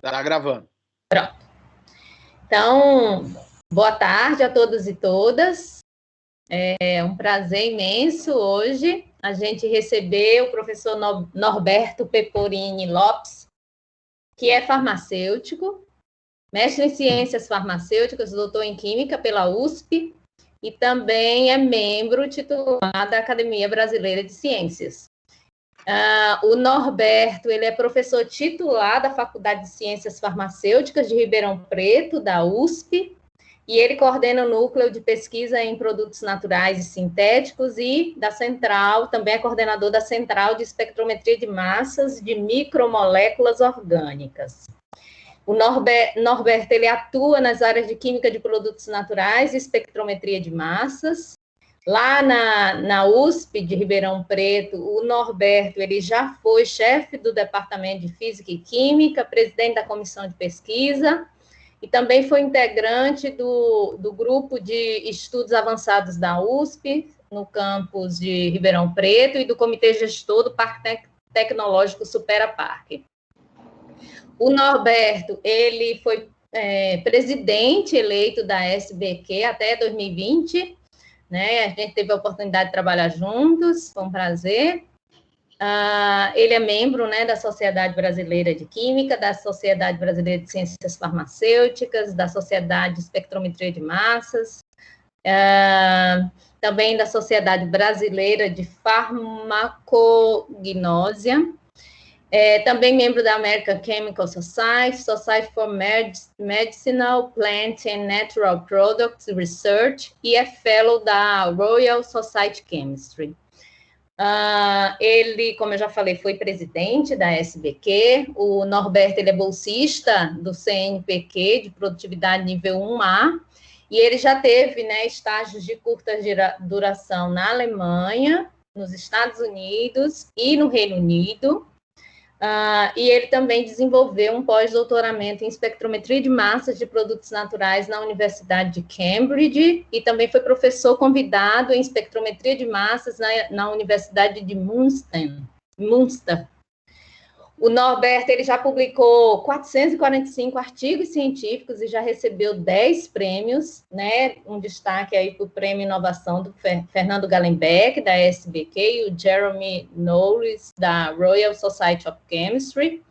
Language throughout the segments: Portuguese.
Tá gravando. Pronto. Então, boa tarde a todos e todas. É um prazer imenso hoje a gente receber o professor Norberto Peporini Lopes, que é farmacêutico, mestre em ciências farmacêuticas, doutor em química pela USP e também é membro titular da Academia Brasileira de Ciências. O Norberto, ele é professor titular da Faculdade de Ciências Farmacêuticas de Ribeirão Preto, da USP, e ele coordena o núcleo de pesquisa em produtos naturais e sintéticos e da Central, também é coordenador da Central de Espectrometria de Massas de Micromoléculas Orgânicas. O Norberto, ele atua nas áreas de química de produtos naturais e espectrometria de massas. Lá na USP de Ribeirão Preto, o Norberto, ele já foi chefe do Departamento de Física e Química, presidente da comissão de pesquisa, e também foi integrante do grupo de estudos avançados da USP, no campus de Ribeirão Preto, e do comitê gestor do Parque Tecnológico Supera Parque. O Norberto, ele foi presidente eleito da SBQ até 2020, né? A gente teve a oportunidade de trabalhar juntos, foi um prazer. Ele é membro, né, da Sociedade Brasileira de Química, da Sociedade Brasileira de Ciências Farmacêuticas, da Sociedade de Espectrometria de Massas, também da Sociedade Brasileira de Farmacognósia, também membro da American Chemical Society, Society for Medicinal, Plant and Natural Products Research, e é fellow da Royal Society Chemistry. Ele, como eu já falei, foi presidente da SBQ. O Norberto, ele é bolsista do CNPq, de produtividade nível 1A, e ele já teve, né, estágios de curta duração na Alemanha, nos Estados Unidos e no Reino Unido. E ele também desenvolveu um pós-doutoramento em espectrometria de massas de produtos naturais na Universidade de Cambridge e também foi professor convidado em espectrometria de massas na Universidade de Münster. O Norberto, ele já publicou 445 artigos científicos e já recebeu 10 prêmios, né? Um destaque aí para o Prêmio Inovação do Fernando Gallenbeck, da SBQ, e o Jeremy Knowles, da Royal Society of Chemistry.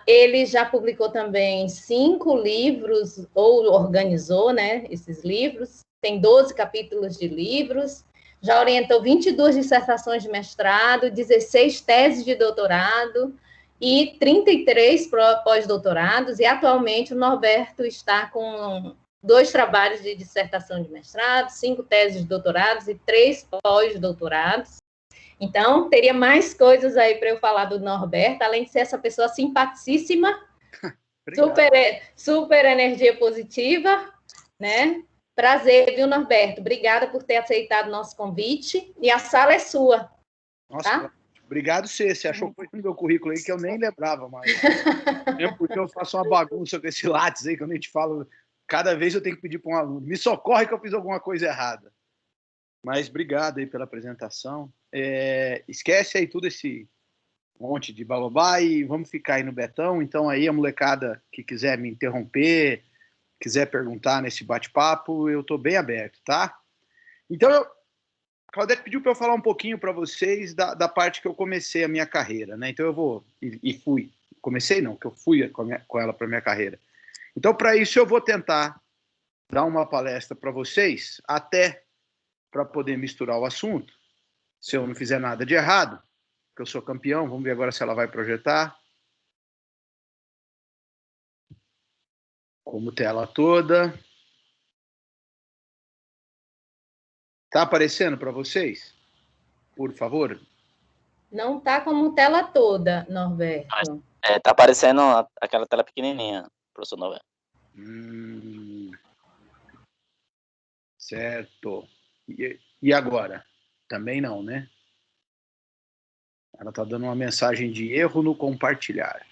Ele já publicou também 5 livros, ou organizou, né, esses livros, tem 12 capítulos de livros, já orientou 22 dissertações de mestrado, 16 teses de doutorado e 33 pós-doutorados, e atualmente o Norberto está com 2 trabalhos de dissertação de mestrado, 5 teses de doutorados e 3 pós-doutorados. Então, teria mais coisas aí para eu falar do Norberto, além de ser essa pessoa simpaticíssima, super energia positiva, né? Prazer, viu, Norberto? Obrigada por ter aceitado o nosso convite. E a sala é sua. Nossa, tá? Obrigado, você achou coisa no meu currículo aí que eu nem lembrava mais. Mesmo porque eu faço uma bagunça com esse Lattes aí, que eu nem te falo. Cada vez eu tenho que pedir para um aluno. Me socorre que eu fiz alguma coisa errada. Mas obrigado aí pela apresentação. Esquece aí tudo esse monte de bababá e vamos ficar aí no Betão. Então aí a molecada que quiser me interromper, quiser perguntar nesse bate-papo, eu estou bem aberto, tá? Então, a Claudete pediu para eu falar um pouquinho para vocês da parte que eu comecei a minha carreira, né? Então eu vou, e fui, comecei não, que eu fui com ela para a minha carreira. Então, para isso, eu vou tentar dar uma palestra para vocês, até para poder misturar o assunto, se eu não fizer nada de errado, porque eu sou campeão, vamos ver agora se ela vai projetar. Como tela toda. Tá aparecendo para vocês? Por favor. Não tá como tela toda, Norberto. Tá aparecendo aquela tela pequenininha, professor Norberto. Certo. E agora? Também não, né? Ela tá dando uma mensagem de erro no compartilhar.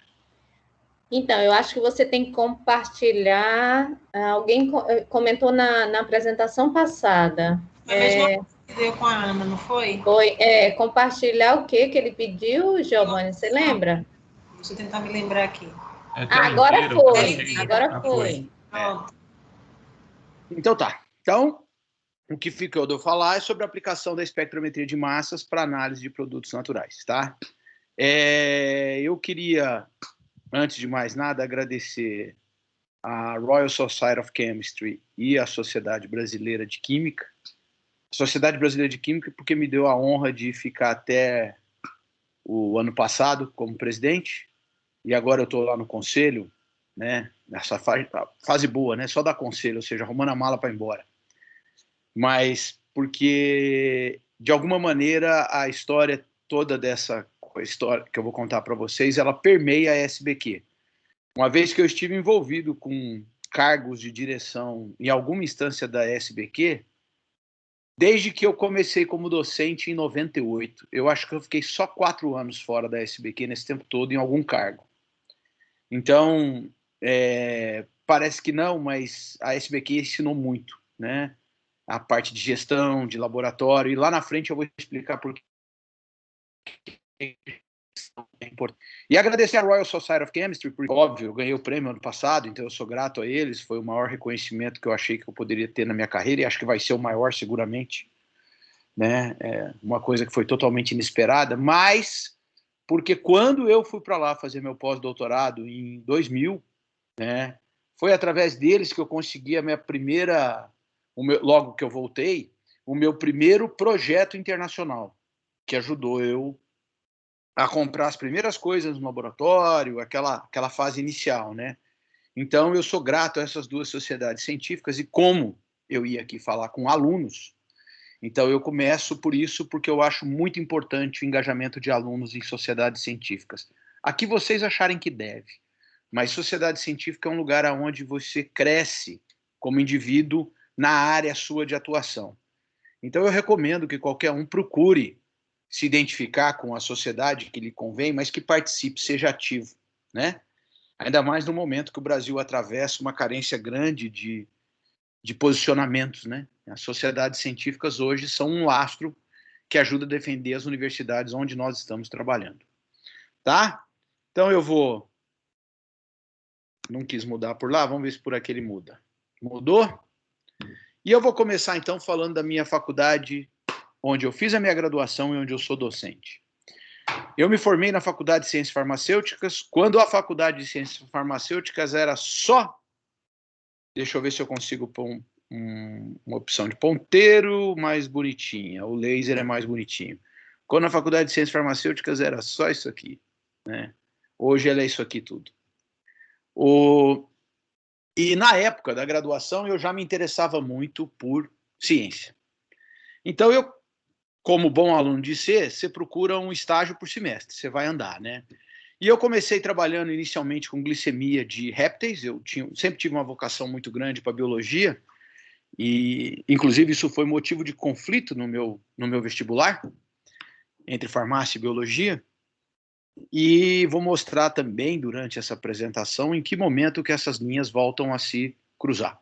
Então, eu acho que você tem que compartilhar. Alguém comentou na apresentação passada. A mesma coisa com a Ana, não foi? Foi. Compartilhar o que ele pediu, Giovanni? Você lembra? Deixa eu tentar me lembrar aqui. Agora foi. Agora foi. Pronto. Então tá. Então, o que ficou de eu falar é sobre a aplicação da espectrometria de massas para análise de produtos naturais, tá? Eu queria, antes de mais nada, agradecer a Royal Society of Chemistry e a Sociedade Brasileira de Química. A Sociedade Brasileira de Química porque me deu a honra de ficar até o ano passado como presidente, e agora eu estou lá no conselho, né, nessa fase boa, né, só dar conselho, ou seja, arrumando a mala para ir embora. Mas porque, de alguma maneira, a história toda dessa história que eu vou contar para vocês, ela permeia a SBQ. Uma vez que eu estive envolvido com cargos de direção em alguma instância da SBQ, desde que eu comecei como docente em 98. Eu acho que eu fiquei só 4 anos fora da SBQ nesse tempo todo, em algum cargo. Então, parece que não, mas a SBQ ensinou muito, né? A parte de gestão, de laboratório, e lá na frente eu vou explicar por que é importante. E agradecer a Royal Society of Chemistry, porque, óbvio, eu ganhei o prêmio ano passado, então eu sou grato a eles, foi o maior reconhecimento que eu achei que eu poderia ter na minha carreira, e acho que vai ser o maior seguramente, né? Uma coisa que foi totalmente inesperada, mas porque quando eu fui para lá fazer meu pós-doutorado em 2000, né, foi através deles que eu consegui a minha primeira, logo que eu voltei, o meu primeiro projeto internacional, que ajudou eu a comprar as primeiras coisas no laboratório, aquela fase inicial, né? Então, eu sou grato a essas duas sociedades científicas, e como eu ia aqui falar com alunos, então eu começo por isso, porque eu acho muito importante o engajamento de alunos em sociedades científicas. Aqui vocês acharem que deve, mas sociedade científica é um lugar onde você cresce como indivíduo na área sua de atuação. Então eu recomendo que qualquer um procure se identificar com a sociedade que lhe convém, mas que participe, seja ativo, né? Ainda mais no momento que o Brasil atravessa uma carência grande de posicionamentos, né? As sociedades científicas hoje são um lastro que ajuda a defender as universidades onde nós estamos trabalhando, tá? Então eu vou... Não quis mudar por lá, vamos ver se por aqui ele muda. Mudou? E eu vou começar então falando da minha faculdade, onde eu fiz a minha graduação e onde eu sou docente. Eu me formei na Faculdade de Ciências Farmacêuticas, quando a Faculdade de Ciências Farmacêuticas era só... Deixa eu ver se eu consigo pôr uma opção de ponteiro mais bonitinha. O laser é mais bonitinho. Quando a Faculdade de Ciências Farmacêuticas era só isso aqui, né? Hoje ela é isso aqui tudo. E na época da graduação eu já me interessava muito por ciência. Então eu, como bom aluno de C, você procura um estágio por semestre, você vai andar, né? E eu comecei trabalhando inicialmente com glicemia de répteis, eu sempre tive uma vocação muito grande para biologia, e inclusive isso foi motivo de conflito no meu vestibular, entre farmácia e biologia, e vou mostrar também durante essa apresentação em que momento que essas linhas voltam a se cruzar.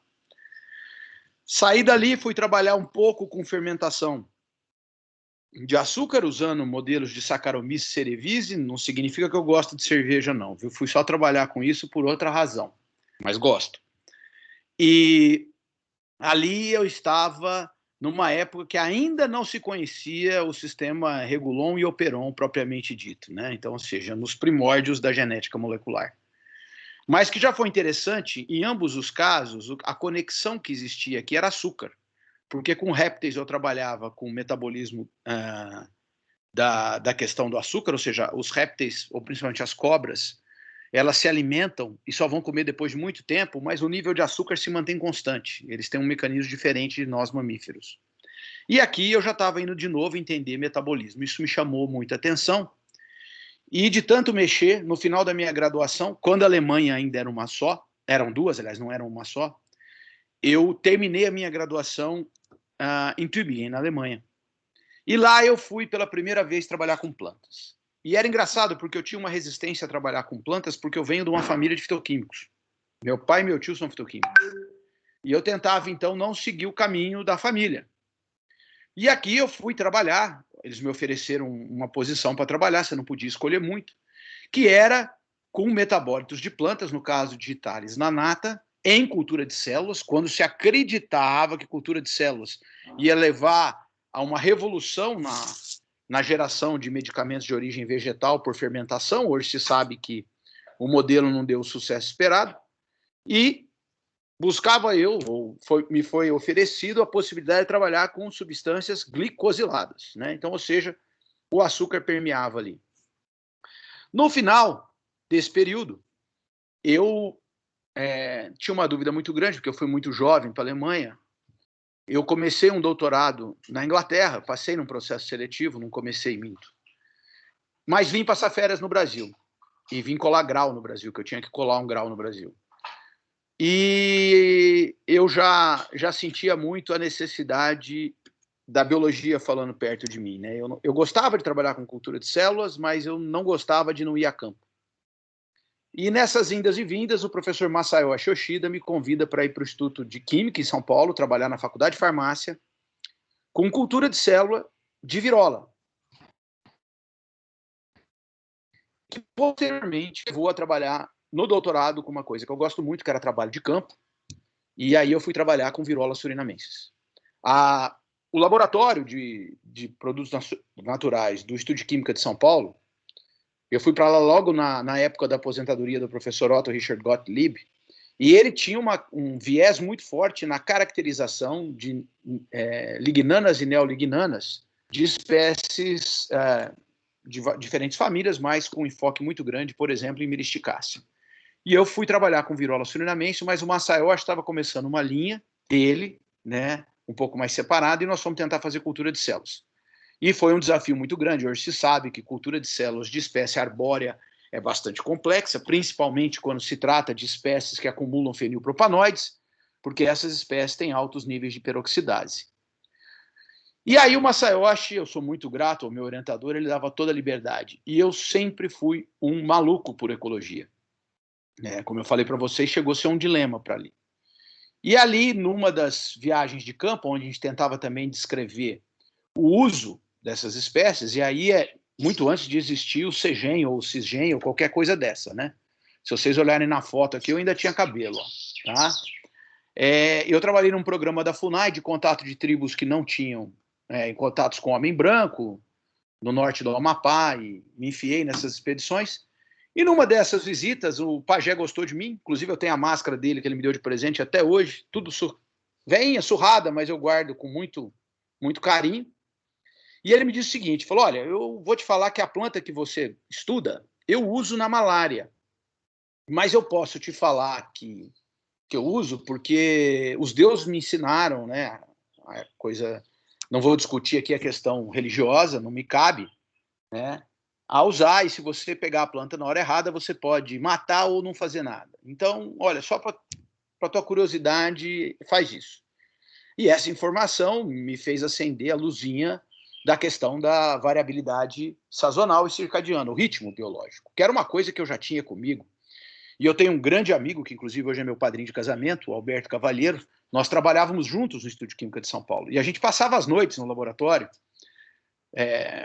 Saí dali, fui trabalhar um pouco com fermentação de açúcar, usando modelos de Saccharomyces cerevisiae. Não significa que eu gosto de cerveja, não, viu? Fui só trabalhar com isso por outra razão, mas gosto. E ali eu estava numa época que ainda não se conhecia o sistema Regulon e Operon propriamente dito, né? Então, ou seja, nos primórdios da genética molecular. Mas que já foi interessante, em ambos os casos, a conexão que existia aqui era açúcar, porque com répteis eu trabalhava com o metabolismo da questão do açúcar, ou seja, os répteis, ou principalmente as cobras, elas se alimentam e só vão comer depois de muito tempo, mas o nível de açúcar se mantém constante. Eles têm um mecanismo diferente de nós mamíferos. E aqui eu já estava indo de novo entender metabolismo. Isso me chamou muita atenção. E de tanto mexer, no final da minha graduação, quando a Alemanha ainda era uma só, eram duas, aliás, não eram uma só, eu terminei a minha graduação em Tübingen, na Alemanha. E lá eu fui pela primeira vez trabalhar com plantas. E era engraçado, porque eu tinha uma resistência a trabalhar com plantas, porque eu venho de uma família de fitoquímicos. Meu pai e meu tio são fitoquímicos. E eu tentava, então, não seguir o caminho da família. E aqui eu fui trabalhar, eles me ofereceram uma posição para trabalhar, você não podia escolher muito, que era com metabólitos de plantas, no caso de Thales nanata, em cultura de células, quando se acreditava que cultura de células ia levar a uma revolução na geração de medicamentos de origem vegetal por fermentação. Hoje se sabe que o modelo não deu o sucesso esperado, e buscava me foi oferecido a possibilidade de trabalhar com substâncias glicosiladas, né? Então, ou seja, o açúcar permeava ali. No final desse período, eu tinha uma dúvida muito grande, porque eu fui muito jovem para a Alemanha. Eu comecei um doutorado na Inglaterra, passei num processo seletivo, não comecei minto. Mas vim passar férias no Brasil. E vim colar grau no Brasil, que eu tinha que colar um grau no Brasil. E eu já sentia muito a necessidade da biologia falando perto de mim, né? Eu gostava de trabalhar com cultura de células, mas eu não gostava de não ir a campo. E nessas indas e vindas, o professor Masayoshi Yoshida me convida para ir para o Instituto de Química em São Paulo, trabalhar na Faculdade de Farmácia, com cultura de célula de virola. Que posteriormente vou a trabalhar no doutorado com uma coisa que eu gosto muito, que era trabalho de campo, e aí eu fui trabalhar com virolas surinamenses. O laboratório de produtos naturais do Instituto de Química de São Paulo, eu fui para lá logo na época da aposentadoria do professor Otto Richard Gottlieb, e ele tinha um viés muito forte na caracterização de lignanas e neolignanas de espécies de diferentes famílias, mas com um enfoque muito grande, por exemplo, em Myristicácea. E eu fui trabalhar com virola surinamense, mas o Masayoshi estava começando uma linha dele, né, um pouco mais separada, e nós fomos tentar fazer cultura de células. E foi um desafio muito grande. Hoje se sabe que cultura de células de espécie arbórea é bastante complexa, principalmente quando se trata de espécies que acumulam fenilpropanoides, porque essas espécies têm altos níveis de peroxidase. E aí o Masayoshi, eu sou muito grato ao meu orientador, ele dava toda a liberdade. E eu sempre fui um maluco por ecologia. Como eu falei para vocês, chegou a ser um dilema para ali. E ali, numa das viagens de campo, onde a gente tentava também descrever o uso dessas espécies, e aí muito antes de existir o CGEN ou o CISGEN ou qualquer coisa dessa, né? Se vocês olharem na foto aqui, eu ainda tinha cabelo, ó, tá? Eu trabalhei num programa da FUNAI de contato de tribos que não tinham em contatos com o homem branco, no norte do Amapá, e me enfiei nessas expedições. E numa dessas visitas, o pajé gostou de mim, inclusive eu tenho a máscara dele que ele me deu de presente até hoje, tudo veinha, surrada, mas eu guardo com muito, muito carinho. E ele me disse o seguinte, falou, olha, eu vou te falar que a planta que você estuda, eu uso na malária, mas eu posso te falar que eu uso porque os deuses me ensinaram, né, a coisa, não vou discutir aqui a questão religiosa, não me cabe, né, a usar, e se você pegar a planta na hora errada, você pode matar ou não fazer nada. Então, olha, só para tua curiosidade, faz isso. E essa informação me fez acender a luzinha da questão da variabilidade sazonal e circadiana, o ritmo biológico, que era uma coisa que eu já tinha comigo. E eu tenho um grande amigo, que inclusive hoje é meu padrinho de casamento, o Alberto Cavalheiro. Nós trabalhávamos juntos no Instituto de Química de São Paulo. E a gente passava as noites no laboratório,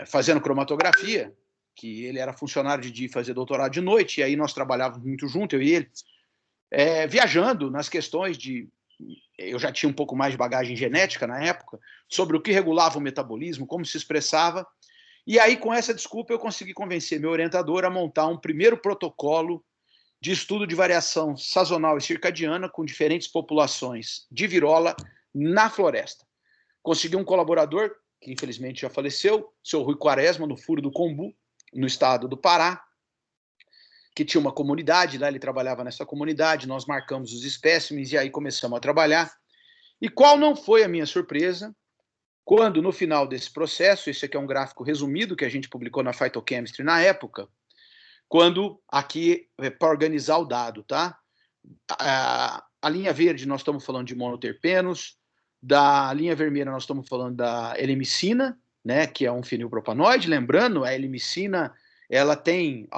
fazendo cromatografia, que ele era funcionário de dia e fazia doutorado de noite, e aí nós trabalhávamos muito junto, eu e ele, viajando nas questões de... Eu já tinha um pouco mais de bagagem genética na época, sobre o que regulava o metabolismo, como se expressava. E aí, com essa desculpa, eu consegui convencer meu orientador a montar um primeiro protocolo de estudo de variação sazonal e circadiana com diferentes populações de virola na floresta. Consegui um colaborador, que infelizmente já faleceu, o seu Rui Quaresma, no Furo do Combu, no estado do Pará, que tinha uma comunidade, lá ele trabalhava nessa comunidade, nós marcamos os espécimes e aí começamos a trabalhar. E qual não foi a minha surpresa, quando no final desse processo, esse aqui é um gráfico resumido que a gente publicou na Phytochemistry na época, quando aqui, para organizar o dado, tá? A linha verde nós estamos falando de monoterpenos, da linha vermelha nós estamos falando da elemicina, né, que é um fenilpropanoide, lembrando, a elemicina, ela tem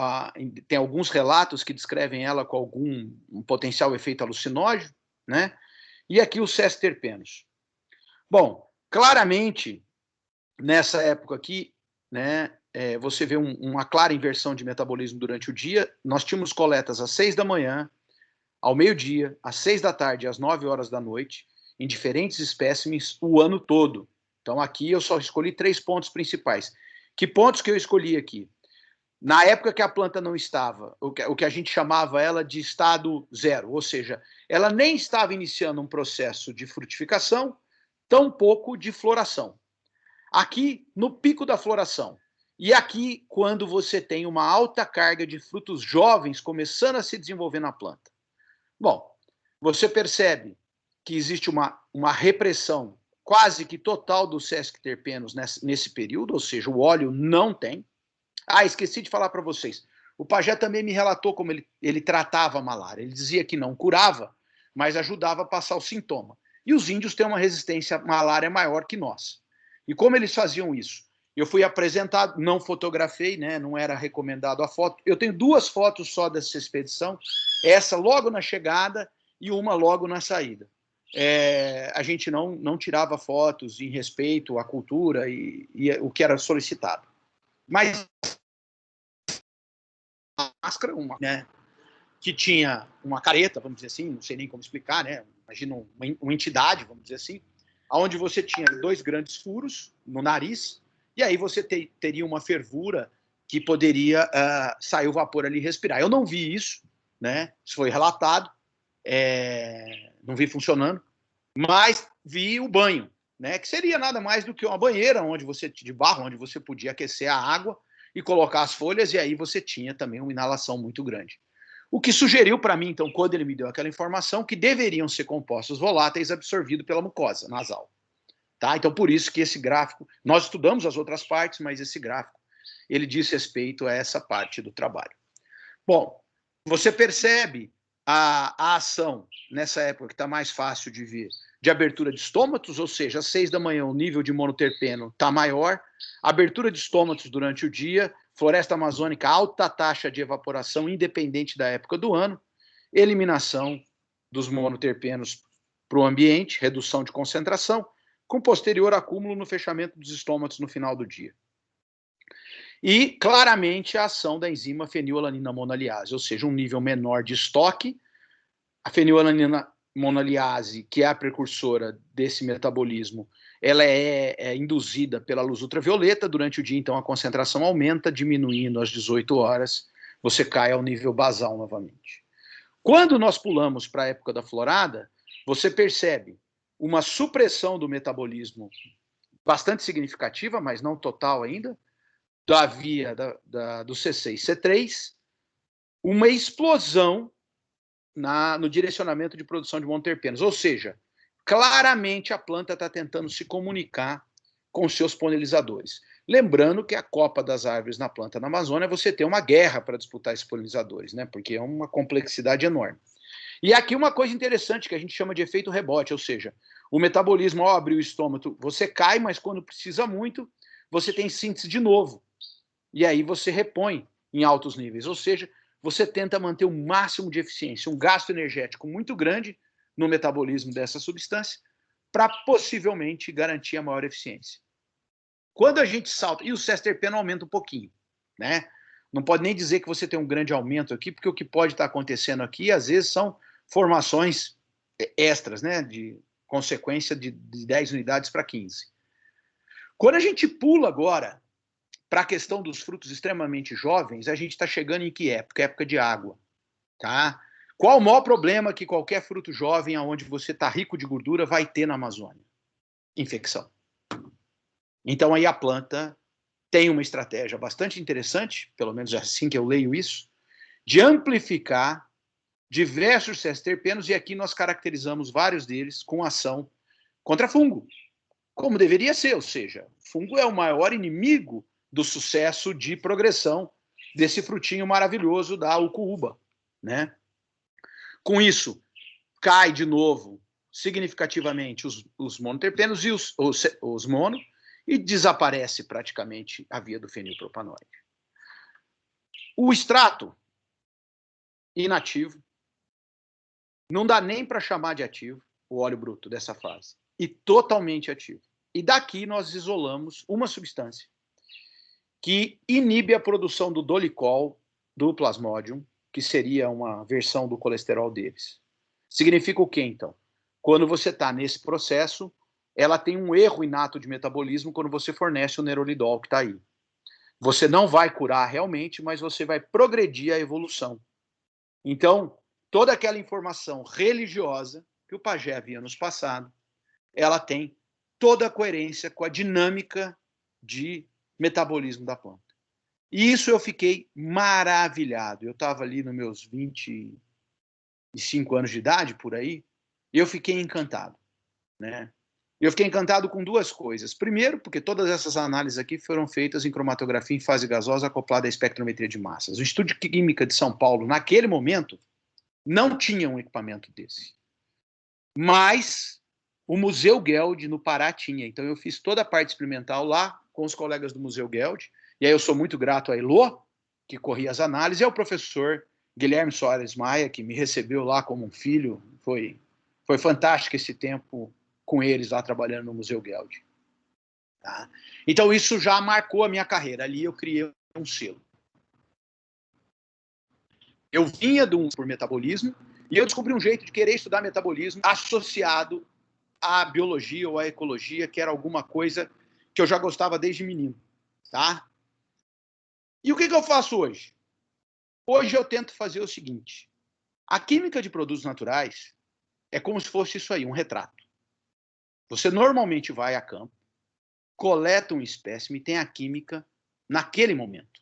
alguns relatos que descrevem ela com um potencial efeito alucinógeno, né? E aqui os cis-terpenos. Bom, claramente, nessa época aqui, né, você vê uma clara inversão de metabolismo durante o dia. Nós tínhamos coletas às 6 da manhã, ao meio-dia, às 6 da tarde e às 9 horas da noite, em diferentes espécimes o ano todo. Então, aqui eu só escolhi 3 pontos principais. Que pontos que eu escolhi aqui? Na época que a planta não estava, o que a gente chamava ela de estado zero, ou seja, ela nem estava iniciando um processo de frutificação, tampouco de floração. Aqui, no pico da floração, e aqui, quando você tem uma alta carga de frutos jovens começando a se desenvolver na planta. Bom, você percebe que existe uma repressão quase que total dos sesquiterpenos nesse período, ou seja, o óleo não tem. Esqueci de falar para vocês. O Pagé também me relatou como ele tratava a malária. Ele dizia que não curava, mas ajudava a passar o sintoma. E os índios têm uma resistência à malária maior que nós. E como eles faziam isso? Eu fui apresentado, não fotografei, né, não era recomendado a foto. Eu tenho 2 fotos só dessa expedição, essa logo na chegada e uma logo na saída. A gente não tirava fotos em respeito à cultura e o que era solicitado. Mas a máscara, né, que tinha uma careta, vamos dizer assim, não sei nem como explicar, né? Imagina uma entidade, vamos dizer assim, onde você tinha 2 grandes furos no nariz, e aí você teria uma fervura que poderia sair o vapor ali e respirar. Eu não vi isso, né? Isso foi relatado, não vi funcionando, mas vi o banho, né? Que seria nada mais do que uma banheira de barro, onde você podia aquecer a água e colocar as folhas, e aí você tinha também uma inalação muito grande. O que sugeriu para mim, então, quando ele me deu aquela informação, que deveriam ser compostos voláteis absorvidos pela mucosa nasal. Tá? Então, por isso que esse gráfico, nós estudamos as outras partes, mas esse gráfico, ele diz respeito a essa parte do trabalho. Bom, você percebe a ação, nessa época que está mais fácil de ver, de abertura de estômatos, ou seja, às 6 da manhã o nível de monoterpeno está maior, abertura de estômatos durante o dia, floresta amazônica, alta taxa de evaporação, independente da época do ano, eliminação dos monoterpenos para o ambiente, redução de concentração, com posterior acúmulo no fechamento dos estômatos no final do dia. E, claramente, a ação da enzima fenilalanina monaliase, ou seja, um nível menor de estoque. A fenilalanina monaliase, que é a precursora desse metabolismo, ela é induzida pela luz ultravioleta. Durante o dia, então, a concentração aumenta, diminuindo às 18 horas, você cai ao nível basal novamente. Quando nós pulamos para a época da florada, você percebe uma supressão do metabolismo bastante significativa, mas não total ainda, da via do C6, C3, uma explosão no direcionamento de produção de monoterpenos. Ou seja, claramente a planta está tentando se comunicar com seus polinizadores. Lembrando que a copa das árvores na planta na Amazônia, você tem uma guerra para disputar esses polinizadores, né? Porque é uma complexidade enorme. E aqui uma coisa interessante que a gente chama de efeito rebote, ou seja, o metabolismo, ao abrir o estômago, você cai, mas quando precisa muito, você tem síntese de novo. E aí você repõe em altos níveis, ou seja, você tenta manter o máximo de eficiência, um gasto energético muito grande no metabolismo dessa substância, para possivelmente garantir a maior eficiência. Quando a gente salta, e o sesquiterpeno aumenta um pouquinho, né? Não pode nem dizer que você tem um grande aumento aqui, porque o que pode estar acontecendo aqui, às vezes, são formações extras, né? De consequência de 10 unidades para 15. Quando a gente pula agora para a questão dos frutos extremamente jovens, a gente está chegando em que época? Época de água. Tá? Qual o maior problema que qualquer fruto jovem, onde você está rico de gordura, vai ter na Amazônia? Infecção. Então aí a planta tem uma estratégia bastante interessante, pelo menos é assim que eu leio isso, de amplificar diversos sesquiterpenos, e aqui nós caracterizamos vários deles com ação contra fungo, como deveria ser, ou seja, fungo é o maior inimigo do sucesso de progressão desse frutinho maravilhoso da ucuúba, né? Com isso, cai de novo significativamente os monoterpenos e os mono, e desaparece praticamente a via do fenilpropanoide. O extrato inativo, não dá nem para chamar de ativo o óleo bruto dessa fase, e totalmente ativo. E daqui nós isolamos uma substância que inibe a produção do dolicol, do plasmodium, que seria uma versão do colesterol deles. Significa o quê, então? Quando você está nesse processo, ela tem um erro inato de metabolismo quando você fornece o neurolidol que está aí. Você não vai curar realmente, mas você vai progredir a evolução. Então, toda aquela informação religiosa que o pajé havia nos passado, ela tem toda a coerência com a dinâmica de metabolismo da planta. E isso eu fiquei maravilhado. Eu estava ali nos meus 25 anos de idade, por aí, e eu fiquei encantado, né? Eu fiquei encantado com duas coisas. Primeiro, porque todas essas análises aqui foram feitas em cromatografia em fase gasosa acoplada à espectrometria de massas. O Instituto de Química de São Paulo, naquele momento, não tinha um equipamento desse. Mas o Museu Geld, no Pará, tinha. Então, eu fiz toda a parte experimental lá com os colegas do Museu Geld. E aí eu sou muito grato a Elô, que corria as análises, e ao professor Guilherme Soares Maia, que me recebeu lá como um filho. Foi fantástico esse tempo com eles lá trabalhando no Museu Geld. Tá? Então, isso já marcou a minha carreira. Ali eu criei um selo. Eu vinha por metabolismo e eu descobri um jeito de querer estudar metabolismo associado à biologia ou à ecologia, que era alguma coisa que eu já gostava desde menino. Tá? E o que eu faço hoje? Hoje eu tento fazer o seguinte. A química de produtos naturais é como se fosse isso aí, um retrato. Você normalmente vai a campo, coleta um espécime e tem a química naquele momento.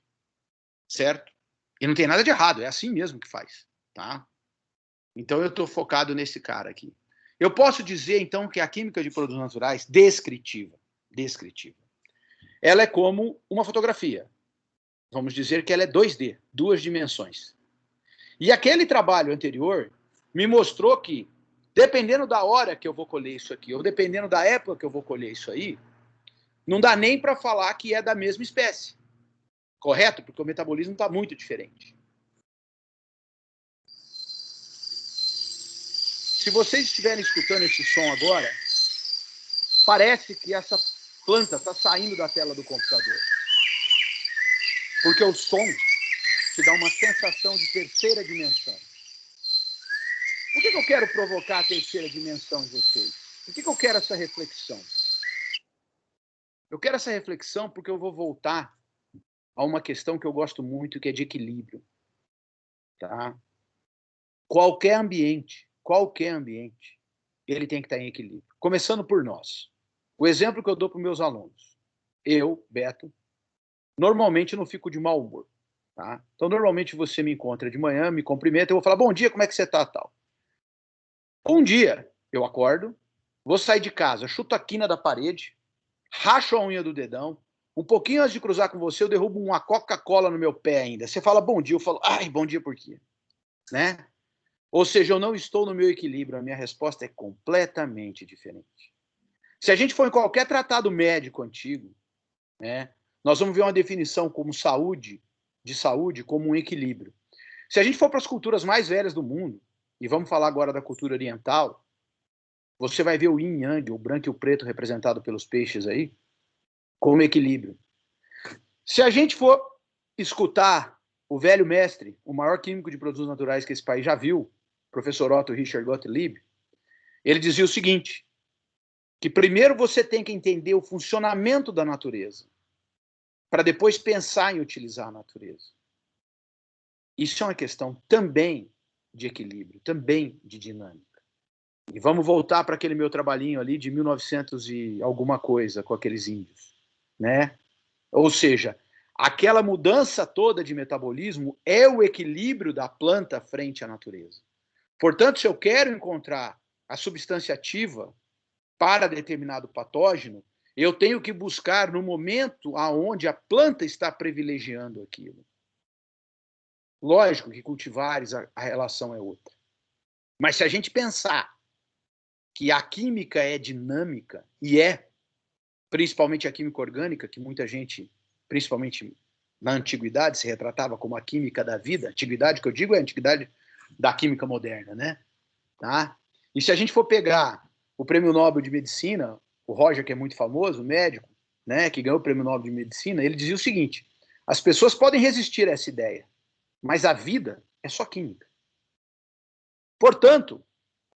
Certo? E não tem nada de errado, é assim mesmo que faz. Tá? Então eu estou focado nesse cara aqui. Eu posso dizer, então, que a química de produtos naturais, descritiva, ela é como uma fotografia. Vamos dizer que ela é 2D, 2 dimensões. E aquele trabalho anterior me mostrou que, dependendo da hora que eu vou colher isso aqui, ou dependendo da época que eu vou colher isso aí, não dá nem para falar que é da mesma espécie. Correto? Porque o metabolismo está muito diferente. Se vocês estiverem escutando esse som agora, parece que essa planta está saindo da tela do computador. Porque o som te dá uma sensação de terceira dimensão. Por que eu quero provocar a terceira dimensão em vocês? Por que eu quero essa reflexão? Eu quero essa reflexão porque eu vou voltar a uma questão que eu gosto muito, que é de equilíbrio. Tá? Qualquer ambiente, ele tem que estar em equilíbrio. Começando por nós. O exemplo que eu dou para os meus alunos. Eu, Beto, normalmente não fico de mau humor. Tá? Então, normalmente você me encontra de manhã, me cumprimenta, eu vou falar, bom dia, como é que você está, tal? Um dia, eu acordo, vou sair de casa, chuto a quina da parede, racho a unha do dedão, um pouquinho antes de cruzar com você, eu derrubo uma Coca-Cola no meu pé ainda. Você fala bom dia, eu falo, ai, bom dia por quê? Né? Ou seja, eu não estou no meu equilíbrio, a minha resposta é completamente diferente. Se a gente for em qualquer tratado médico antigo, né, nós vamos ver uma definição como saúde, como um equilíbrio. Se a gente for para as culturas mais velhas do mundo, e vamos falar agora da cultura oriental, você vai ver o yin yang, o branco e o preto representado pelos peixes aí, como equilíbrio. Se a gente for escutar o velho mestre, o maior químico de produtos naturais que esse país já viu, professor Otto Richard Gottlieb, ele dizia o seguinte, que primeiro você tem que entender o funcionamento da natureza, para depois pensar em utilizar a natureza. Isso é uma questão também de equilíbrio, também de dinâmica. E vamos voltar para aquele meu trabalhinho ali de 1900 e alguma coisa com aqueles índios, né? Ou seja, aquela mudança toda de metabolismo é o equilíbrio da planta frente à natureza. Portanto, se eu quero encontrar a substância ativa para determinado patógeno, eu tenho que buscar no momento aonde a planta está privilegiando aquilo. Lógico que cultivares a relação é outra. Mas se a gente pensar que a química é dinâmica, e é, principalmente a química orgânica, que muita gente, principalmente na antiguidade, se retratava como a química da vida, antiguidade que eu digo é a antiguidade da química moderna, né? Tá? E se a gente for pegar o Prêmio Nobel de Medicina, o Roger, que é muito famoso, o médico, né, que ganhou o Prêmio Nobel de Medicina, ele dizia o seguinte, As pessoas podem resistir a essa ideia, mas a vida é só química. Portanto,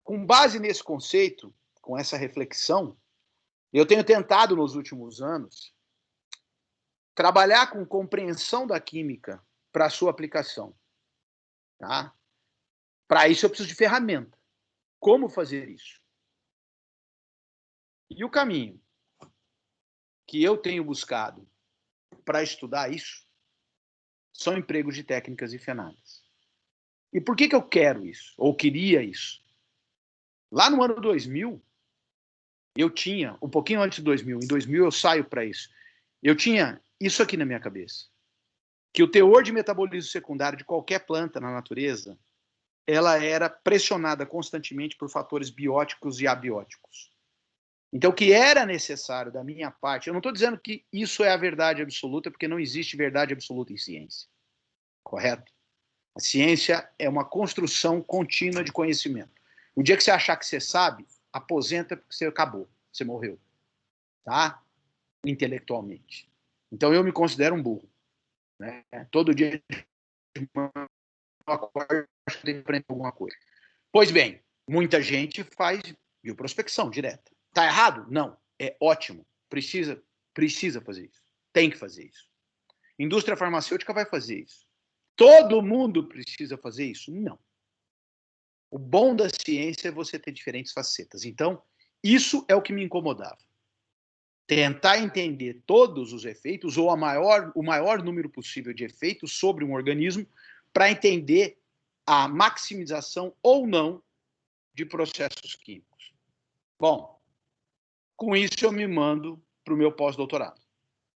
com base nesse conceito, com essa reflexão, eu tenho tentado nos últimos anos trabalhar com compreensão da química para a sua aplicação. Tá? Para isso eu preciso de ferramenta. Como fazer isso? E o caminho que eu tenho buscado para estudar isso são empregos de técnicas e FENADES. E por que eu quero isso? Ou queria isso? Lá no ano 2000, eu tinha, um pouquinho antes de 2000, em 2000 eu saio para isso, eu tinha isso aqui na minha cabeça, que o teor de metabolismo secundário de qualquer planta na natureza, ela era pressionada constantemente por fatores bióticos e abióticos. Então, o que era necessário da minha parte, eu não estou dizendo que isso é a verdade absoluta, porque não existe verdade absoluta em ciência, correto? A ciência é uma construção contínua de conhecimento. O dia que você achar que você sabe, aposenta porque você acabou, você morreu, tá? Intelectualmente. Então, eu me considero um burro. Né? Todo dia eu acordo e tenho que aprender alguma coisa. Pois bem, muita gente faz bioprospecção direta. Está errado? Não. É ótimo. Precisa fazer isso. Tem que fazer isso. Indústria farmacêutica vai fazer isso. Todo mundo precisa fazer isso? Não. O bom da ciência é você ter diferentes facetas. Então, isso é o que me incomodava. Tentar entender todos os efeitos, ou o maior número possível de efeitos sobre um organismo, para entender a maximização ou não de processos químicos. Bom, com isso eu me mando para o meu pós-doutorado,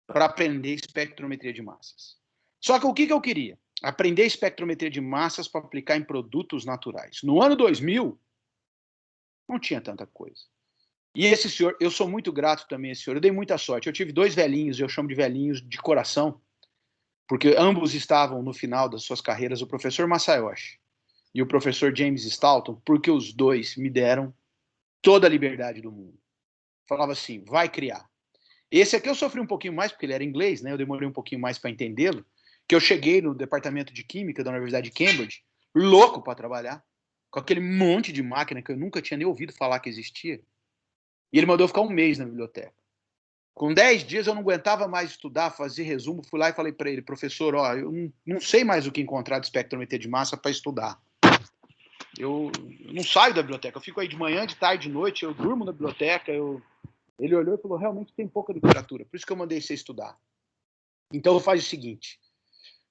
para aprender espectrometria de massas. Só que o que eu queria? Aprender espectrometria de massas para aplicar em produtos naturais. No ano 2000, não tinha tanta coisa. E esse senhor, eu sou muito grato também a esse senhor, eu dei muita sorte. Eu tive 2 velhinhos, eu chamo de velhinhos de coração, porque ambos estavam no final das suas carreiras, o professor Masayoshi e o professor James Stalton, porque os dois me deram toda a liberdade do mundo. Falava assim, vai criar. Esse aqui eu sofri um pouquinho mais, porque ele era inglês, né? Eu demorei um pouquinho mais para entendê-lo, que eu cheguei no departamento de Química da Universidade de Cambridge, louco para trabalhar, com aquele monte de máquina que eu nunca tinha nem ouvido falar que existia. E ele mandou ficar 1 mês na biblioteca. Com 10 dias eu não aguentava mais estudar, fazer resumo, fui lá e falei para ele, professor, ó, eu não sei mais o que encontrar de espectrometria de massa para estudar. Eu não saio da biblioteca, eu fico aí de manhã, de tarde, de noite, eu durmo na biblioteca. Ele olhou e falou, realmente tem pouca literatura, por isso que eu mandei você estudar. Então faz o seguinte,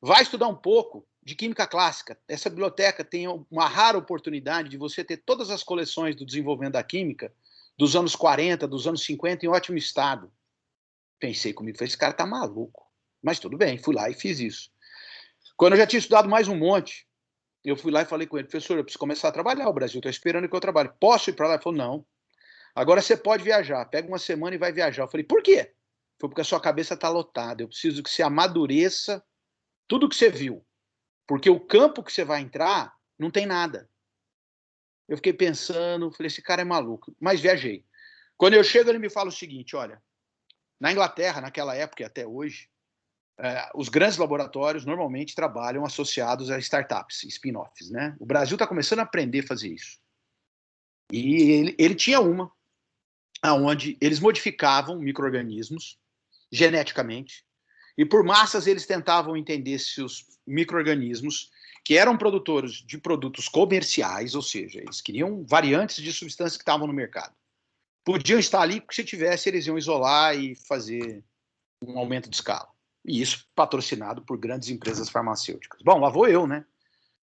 vai estudar um pouco de química clássica. Essa biblioteca tem uma rara oportunidade de você ter todas as coleções do desenvolvimento da química dos anos 40, dos anos 50 em ótimo estado. Pensei comigo, falei, esse cara tá maluco. Mas tudo bem, fui lá e fiz isso. Quando eu já tinha estudado mais um monte, eu fui lá e falei com ele, professor, eu preciso começar a trabalhar, o Brasil está esperando que eu trabalhe. Posso ir para lá? Ele falou, não. Agora você pode viajar, pega uma semana e vai viajar. Eu falei, por quê? Foi porque a sua cabeça está lotada, eu preciso que você amadureça tudo que você viu. Porque o campo que você vai entrar não tem nada. Eu fiquei pensando, falei, esse cara é maluco. Mas viajei. Quando eu chego, ele me fala o seguinte, olha, na Inglaterra, naquela época e até hoje, os grandes laboratórios normalmente trabalham associados a startups, spin-offs, né? O Brasil está começando a aprender a fazer isso. E ele tinha uma, onde eles modificavam micro-organismos geneticamente, e por massas eles tentavam entender se os micro-organismos, que eram produtores de produtos comerciais, ou seja, eles queriam variantes de substâncias que estavam no mercado, podiam estar ali, porque se tivesse, eles iam isolar e fazer um aumento de escala. E isso patrocinado por grandes empresas farmacêuticas. Bom, lá vou eu, né?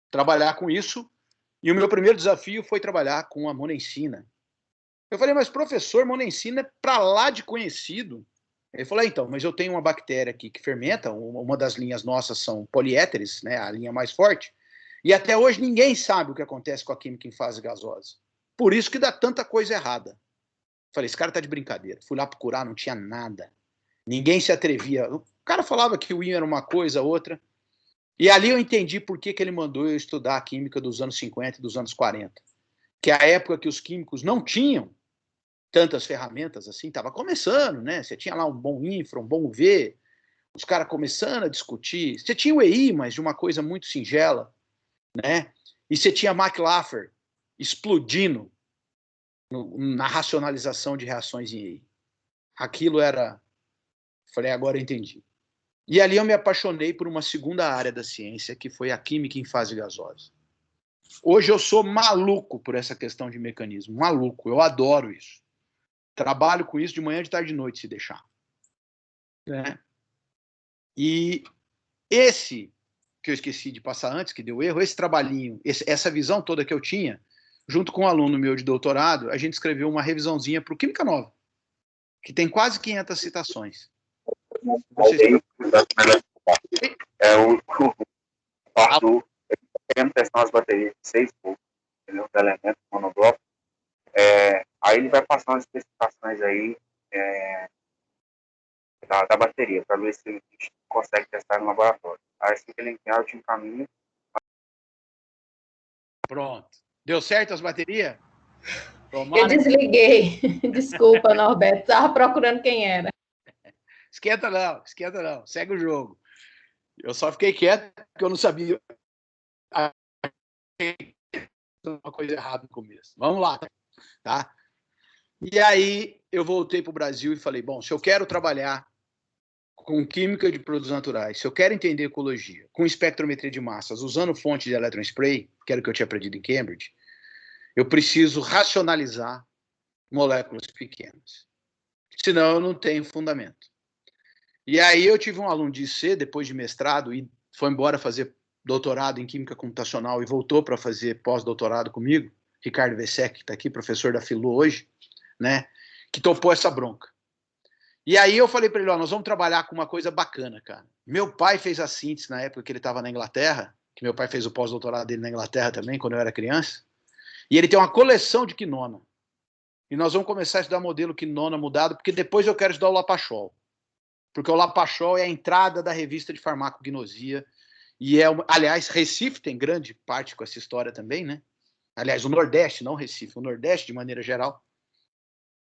Trabalhar com isso. E o meu primeiro desafio foi trabalhar com a monencina. Eu falei, mas professor, monencina é pra lá de conhecido. Ele falou, então, mas eu tenho uma bactéria aqui que fermenta, uma das linhas nossas são poliéteres, né, a linha mais forte, e até hoje ninguém sabe o que acontece com a química em fase gasosa. Por isso que dá tanta coisa errada. Falei, esse cara tá de brincadeira. Fui lá procurar, não tinha nada. Ninguém se atrevia. O cara falava que o IN era uma coisa, outra. E ali eu entendi por que ele mandou eu estudar a química dos anos 50 e dos anos 40. Que é a época que os químicos não tinham tantas ferramentas assim, estava começando, né? Você tinha lá um bom infra, um bom UV, os caras começando a discutir. Você tinha o EI, mas de uma coisa muito singela, né? E você tinha McLaughlin explodindo na racionalização de reações em EI. Aquilo era... Falei, agora eu entendi. E ali eu me apaixonei por uma segunda área da ciência, que foi a química em fase gasosa. Hoje eu sou maluco por essa questão de mecanismo. Maluco, eu adoro isso. Trabalho com isso de manhã, de tarde e de noite, se deixar. Né? E esse que eu esqueci de passar antes, que deu erro, esse trabalhinho, essa visão toda que eu tinha, junto com um aluno meu de doutorado, a gente escreveu uma revisãozinha para o Química Nova, que tem quase 500 citações. Vocês... Querendo testar umas baterias de 6 volts, entendeu? Do elemento monobloco. Aí ele vai passar umas especificações aí da bateria, para ver se a gente consegue testar no laboratório. Aí assim que ele enviar, eu te encaminho. Pronto. Deu certo as baterias? Tomara. Eu desliguei. Desculpa, Norberto. Estava procurando quem era. Esquenta não. Segue o jogo. Eu só fiquei quieto porque eu não sabia uma coisa errada no começo. Vamos lá, tá? E aí eu voltei para o Brasil e falei, bom, se eu quero trabalhar com química de produtos naturais, se eu quero entender ecologia, com espectrometria de massas, usando fonte de electron spray, que era o que eu tinha aprendido em Cambridge, eu preciso racionalizar moléculas pequenas. Senão eu não tenho fundamento. E aí eu tive um aluno de IC, depois de mestrado, e foi embora fazer doutorado em química computacional e voltou para fazer pós-doutorado comigo, Ricardo Vessec, que está aqui, professor da Filu hoje, né, que topou essa bronca. E aí eu falei para ele, ó, nós vamos trabalhar com uma coisa bacana, cara. Meu pai fez a síntese na época que ele estava na Inglaterra, que meu pai fez o pós-doutorado dele na Inglaterra também, quando eu era criança, e ele tem uma coleção de quinona. E nós vamos começar a estudar modelo quinona mudado, porque depois eu quero estudar o Lapachol. Porque o Lapachol é a entrada da revista de farmacognosia, e aliás, Recife tem grande parte com essa história também, né? Aliás, o Nordeste, não Recife, o Nordeste de maneira geral,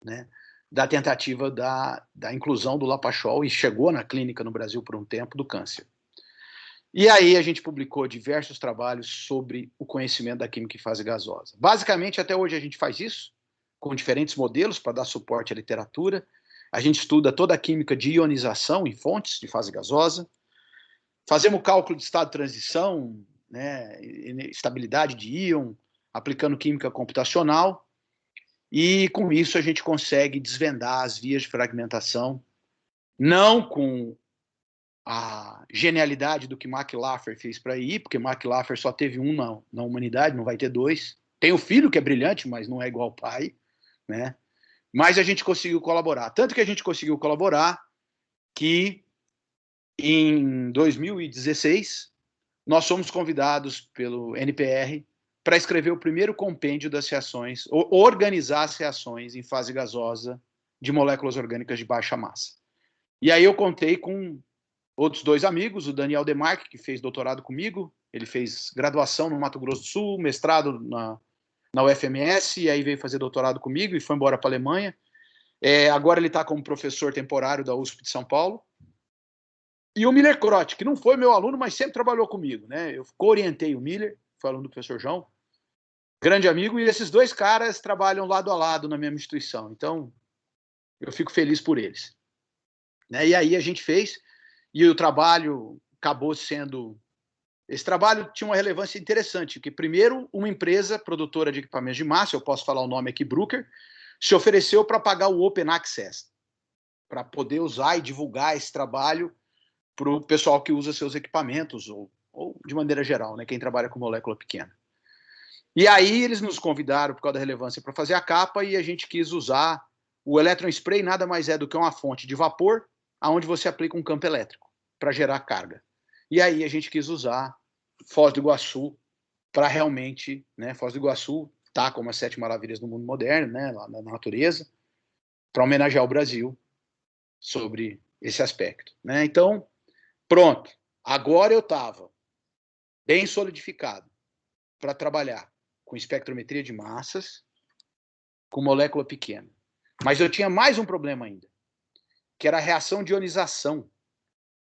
né? Da tentativa da inclusão do Lapachol, e chegou na clínica no Brasil por um tempo, do câncer. E aí a gente publicou diversos trabalhos sobre o conhecimento da química em fase gasosa. Basicamente, até hoje a gente faz isso, com diferentes modelos para dar suporte à literatura. A gente estuda toda a química de ionização em fontes de fase gasosa. Fazemos cálculo de estado de transição, né, estabilidade de íon, aplicando química computacional. E com isso a gente consegue desvendar as vias de fragmentação, não com a genialidade do que McLaughlin fez para ir, porque McLaughlin só teve um na humanidade, não vai ter dois. Tem o filho que é brilhante, mas não é igual ao pai, né? Mas a gente conseguiu colaborar. Tanto que a gente conseguiu colaborar que em 2016 nós fomos convidados pelo NPR para escrever o primeiro compêndio das reações, ou organizar as reações em fase gasosa de moléculas orgânicas de baixa massa. E aí eu contei com outros 2 amigos, o Daniel Demarque, que fez doutorado comigo, ele fez graduação no Mato Grosso do Sul, mestrado na UFMS, e aí veio fazer doutorado comigo e foi embora para a Alemanha. Agora ele está como professor temporário da USP de São Paulo. E o Miller Crotti, que não foi meu aluno, mas sempre trabalhou comigo, né? Eu orientei o Miller, foi aluno do professor João, grande amigo, e esses 2 caras trabalham lado a lado na minha instituição. Então, eu fico feliz por eles. Né? E aí a gente fez, e o trabalho acabou sendo... Esse trabalho tinha uma relevância interessante, porque primeiro uma empresa produtora de equipamentos de massa, eu posso falar o nome aqui, Bruker, se ofereceu para pagar o Open Access, para poder usar e divulgar esse trabalho para o pessoal que usa seus equipamentos, ou de maneira geral, né, quem trabalha com molécula pequena. E aí eles nos convidaram, por causa da relevância, para fazer a capa, e a gente quis usar o electron spray, nada mais é do que uma fonte de vapor, onde você aplica um campo elétrico para gerar carga. E aí a gente quis usar Foz do Iguaçu para realmente, né, Foz do Iguaçu está como as 7 maravilhas do mundo moderno, né, lá na natureza, para homenagear o Brasil sobre esse aspecto. Né? Então, pronto. Agora eu estava bem solidificado para trabalhar com espectrometria de massas, com molécula pequena. Mas eu tinha mais um problema ainda, que era a reação de ionização.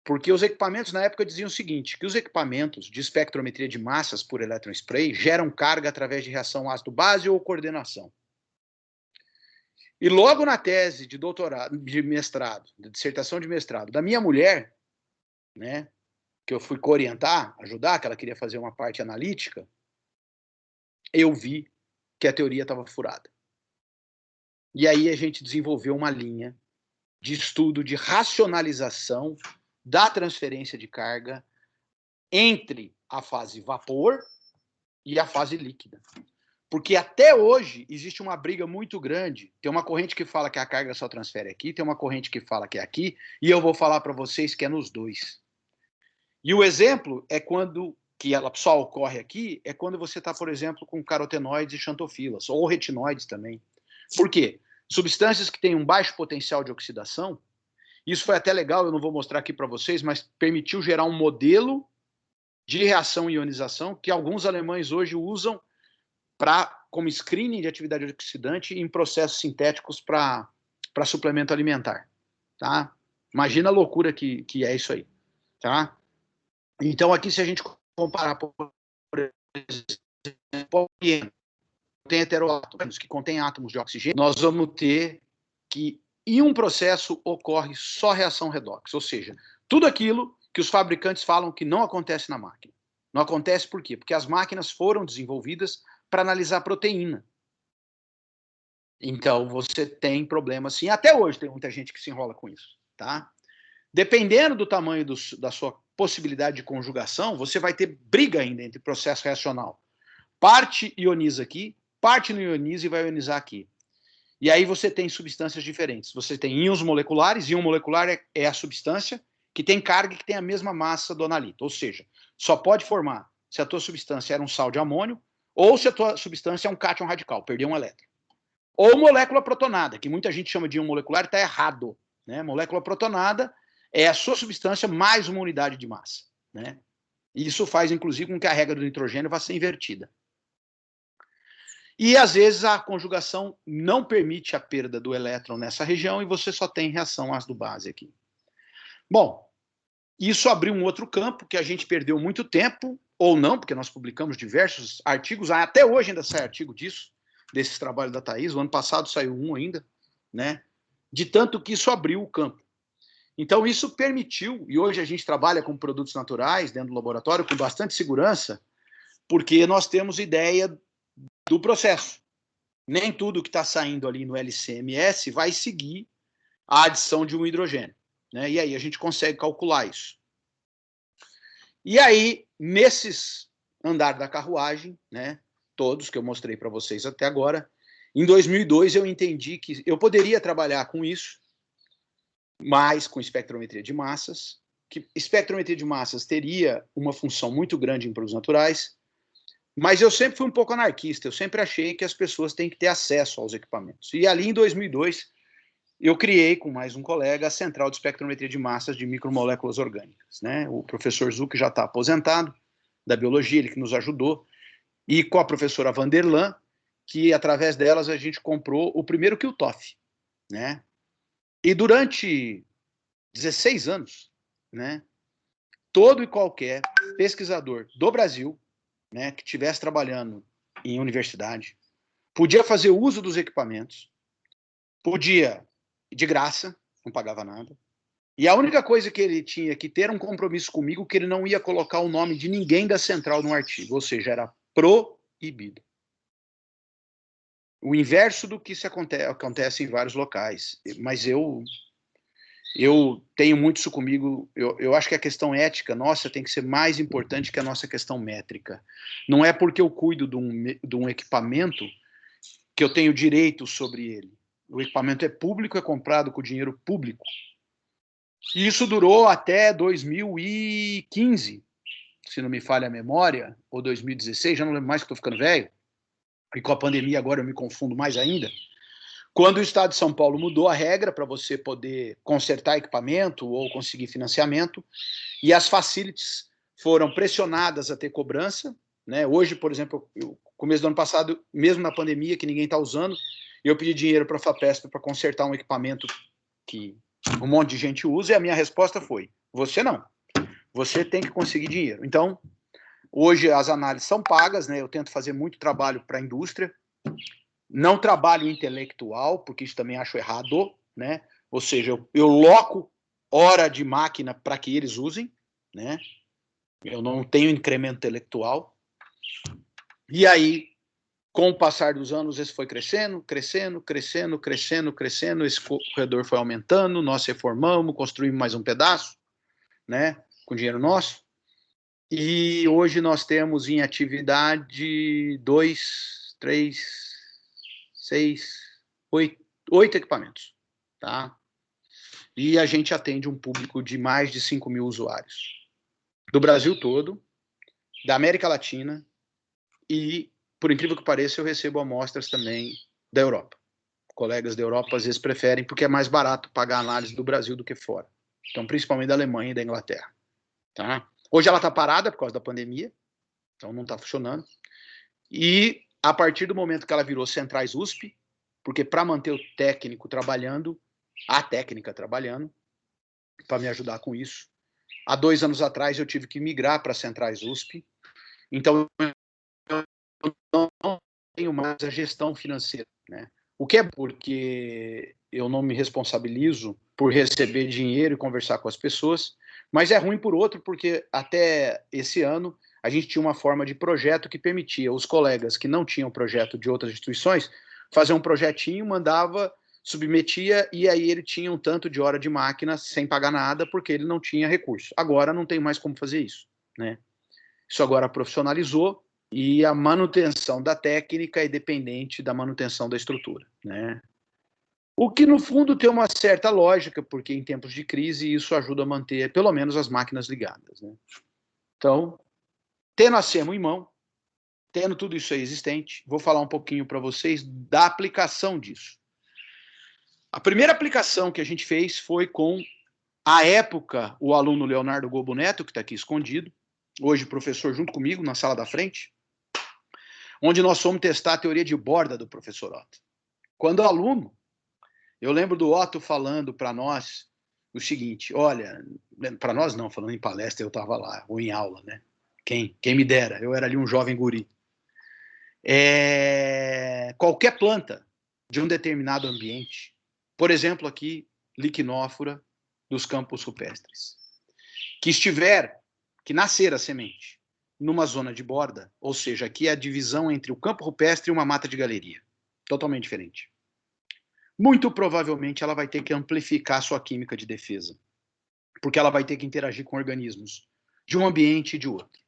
Porque os equipamentos, na época, diziam o seguinte, que os equipamentos de espectrometria de massas por elétron spray geram carga através de reação ácido-base ou coordenação. E logo na tese de doutorado, de mestrado, de dissertação de mestrado, da minha mulher, né, que eu fui orientar, ajudar, que ela queria fazer uma parte analítica, eu vi que a teoria estava furada. E aí a gente desenvolveu uma linha de estudo de racionalização da transferência de carga entre a fase vapor e a fase líquida. Porque até hoje existe uma briga muito grande. Tem uma corrente que fala que a carga só transfere aqui, tem uma corrente que fala que é aqui, e eu vou falar para vocês que é nos dois. E o exemplo é quando, que ela só ocorre aqui, é quando você está, por exemplo, com carotenoides e xantofilas, ou retinoides também. Por quê? Substâncias que têm um baixo potencial de oxidação, isso foi até legal, eu não vou mostrar aqui para vocês, mas permitiu gerar um modelo de reação e ionização que alguns alemães hoje usam como screening de atividade oxidante em processos sintéticos para suplemento alimentar. Tá? Imagina a loucura que é isso aí. Tá? Então, aqui, se a gente comparar, por exemplo, tem heteroátomos que contém átomos de oxigênio, nós vamos ter que, em um processo, ocorre só reação redox, ou seja, tudo aquilo que os fabricantes falam que não acontece na máquina. Não acontece por quê? Porque as máquinas foram desenvolvidas para analisar proteína. Então, você tem problema sim. Até hoje tem muita gente que se enrola com isso. Tá? Dependendo do tamanho da sua possibilidade de conjugação, você vai ter briga ainda entre processo reacional. Parte ioniza aqui, parte não ioniza e vai ionizar aqui. E aí você tem substâncias diferentes. Você tem íons moleculares, íon molecular é a substância que tem carga e que tem a mesma massa do analito. Ou seja, só pode formar se a tua substância era um sal de amônio ou se a tua substância é um cátion radical, perdeu um elétron. Ou molécula protonada, que muita gente chama de íon molecular e está errado. Né? Molécula protonada é a sua substância mais uma unidade de massa. Né? E isso faz, inclusive, com que a regra do nitrogênio vá ser invertida. E, às vezes, a conjugação não permite a perda do elétron nessa região e você só tem reação ácido-base aqui. Bom, isso abriu um outro campo que a gente perdeu muito tempo, ou não, porque nós publicamos diversos artigos, até hoje ainda sai artigo disso, desses trabalhos da Thaís, o ano passado saiu um ainda, né? De tanto que isso abriu o campo. Então, isso permitiu, e hoje a gente trabalha com produtos naturais dentro do laboratório com bastante segurança, porque nós temos ideia do processo. Nem tudo que está saindo ali no LCMS vai seguir a adição de um hidrogênio. Né? E aí a gente consegue calcular isso. E aí, nesses andar da carruagem, né, todos que eu mostrei para vocês até agora, em 2002 eu entendi que eu poderia trabalhar com isso, mas com espectrometria de massas, que espectrometria de massas teria uma função muito grande em produtos naturais, mas eu sempre fui um pouco anarquista, eu sempre achei que as pessoas têm que ter acesso aos equipamentos. E ali em 2002, eu criei com mais um colega a Central de Espectrometria de Massas de Micromoléculas Orgânicas. Né? O professor Zuc já está aposentado da biologia, ele que nos ajudou, e com a professora Vanderlan, que através delas a gente comprou o primeiro Qtof. Né? E durante 16 anos, né, todo e qualquer pesquisador do Brasil, né, que estivesse trabalhando em universidade, podia fazer uso dos equipamentos, podia, de graça, não pagava nada, e a única coisa que ele tinha que ter um compromisso comigo, que ele não ia colocar o nome de ninguém da central no artigo, ou seja, era proibido. O inverso do que acontece em vários locais, mas eu tenho muito isso comigo, eu acho que a questão ética nossa tem que ser mais importante que a nossa questão métrica. Não é porque eu cuido de um equipamento que eu tenho direito sobre ele. O equipamento é público, é comprado com dinheiro público. E isso durou até 2015, se não me falha a memória, ou 2016, já não lembro mais que estou ficando velho, e com a pandemia agora eu me confundo mais ainda. Quando o Estado de São Paulo mudou a regra para você poder consertar equipamento ou conseguir financiamento, e as facilities foram pressionadas a ter cobrança, né? Hoje, por exemplo, no começo do ano passado, mesmo na pandemia, que ninguém está usando, eu pedi dinheiro para a FAPESP para consertar um equipamento que um monte de gente usa, e a minha resposta foi, Você não. Você tem que conseguir dinheiro. Então, hoje as análises são pagas, né? Eu tento fazer muito trabalho para a indústria. Não trabalho intelectual, porque isso também acho errado, né? Ou seja, eu loco hora de máquina para que eles usem, né? Eu não tenho incremento intelectual. E aí, com o passar dos anos, esse foi crescendo, esse corredor foi aumentando, nós reformamos, construímos mais um pedaço, né? Com dinheiro nosso. E hoje nós temos em atividade 2, 3, 6, 8 equipamentos, tá? E a gente atende um público de mais de 5 mil usuários. Do Brasil todo, da América Latina e, por incrível que pareça, eu recebo amostras também da Europa. Colegas da Europa às vezes preferem, porque é mais barato pagar análise do Brasil do que fora. Então, principalmente da Alemanha e da Inglaterra. Tá? Hoje ela está parada por causa da pandemia, então não está funcionando. E a partir do momento que ela virou Centrais USP, porque para manter o técnico trabalhando, a técnica trabalhando, para me ajudar com isso, há 2 anos atrás eu tive que migrar para Centrais USP, então eu não tenho mais a gestão financeira, né? O que é porque eu não me responsabilizo por receber dinheiro e conversar com as pessoas, mas é ruim por outro, porque até esse ano a gente tinha uma forma de projeto que permitia os colegas que não tinham projeto de outras instituições fazer um projetinho, mandava, submetia, e aí ele tinha um tanto de hora de máquina sem pagar nada, porque ele não tinha recurso. Agora não tem mais como fazer isso, né? Isso agora profissionalizou, e a manutenção da técnica é dependente da manutenção da estrutura, né? O que, no fundo, tem uma certa lógica, porque em tempos de crise isso ajuda a manter, pelo menos, as máquinas ligadas, né? Então, tendo a SEMO em mão, tendo tudo isso aí existente, vou falar um pouquinho para vocês da aplicação disso. A primeira aplicação que a gente fez foi com, à época, o aluno Leonardo Gobo Neto, que está aqui escondido, hoje professor junto comigo, na sala da frente, onde nós fomos testar a teoria de borda do professor Otto. Quando aluno, eu lembro do Otto falando para nós o seguinte, olha, para nós não, falando em palestra, eu estava lá, ou em aula, né? Quem me dera, eu era ali um jovem guri. Qualquer planta de um determinado ambiente, por exemplo aqui, liquinófora dos campos rupestres, que nascer a semente numa zona de borda, ou seja, aqui é a divisão entre o campo rupestre e uma mata de galeria, totalmente diferente. Muito provavelmente ela vai ter que amplificar sua química de defesa, porque ela vai ter que interagir com organismos de um ambiente e de outro.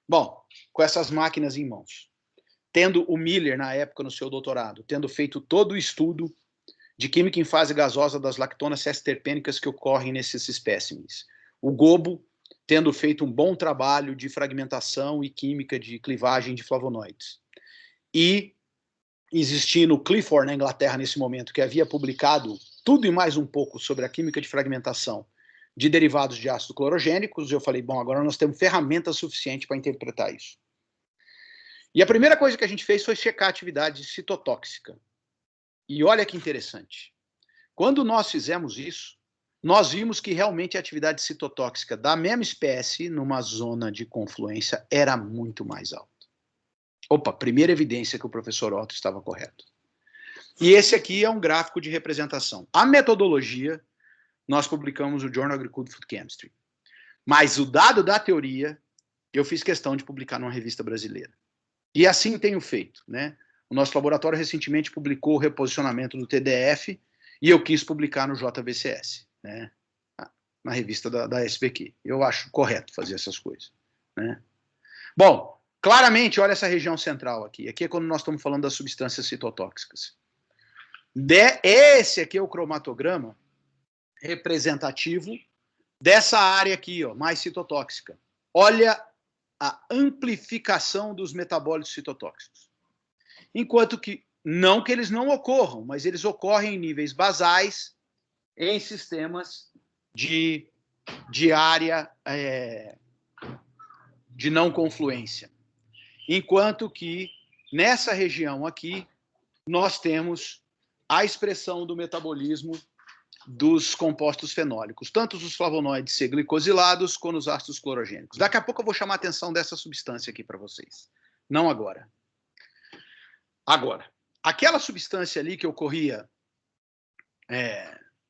Bom, com essas máquinas em mãos, tendo o Miller, na época, no seu doutorado, tendo feito todo o estudo de química em fase gasosa das lactonas cis-terpênicas que ocorrem nesses espécimes, o Gobo tendo feito um bom trabalho de fragmentação e química de clivagem de flavonoides, e existindo o Clifford, na Inglaterra, nesse momento, que havia publicado tudo e mais um pouco sobre a química de fragmentação de derivados de ácidos clorogênicos, eu falei, bom, agora nós temos ferramentas suficientes para interpretar isso. E a primeira coisa que a gente fez foi checar a atividade citotóxica. E olha que interessante. Quando nós fizemos isso, nós vimos que realmente a atividade citotóxica da mesma espécie, numa zona de confluência, era muito mais alta. Opa, primeira evidência que o professor Otto estava correto. E esse aqui é um gráfico de representação. A metodologia, nós publicamos no Journal of Agricultural Food Chemistry. Mas o dado da teoria, eu fiz questão de publicar numa revista brasileira. E assim tenho feito, né? O nosso laboratório recentemente publicou o reposicionamento do TDF e eu quis publicar no JBCS, né? Na revista da SBQ. Eu acho correto fazer essas coisas, né? Bom, claramente, olha essa região central aqui. Aqui é quando nós estamos falando das substâncias citotóxicas. Esse aqui é o cromatograma representativo dessa área aqui, ó, mais citotóxica. Olha a amplificação dos metabólitos citotóxicos. Enquanto que, não que eles não ocorram, mas eles ocorrem em níveis basais, em sistemas de área de não confluência. Enquanto que, nessa região aqui, nós temos a expressão do metabolismo dos compostos fenólicos, tanto os flavonoides C-glicosilados quanto os ácidos clorogênicos. Daqui a pouco eu vou chamar a atenção dessa substância aqui para vocês. Não agora. Agora, aquela substância ali que ocorria...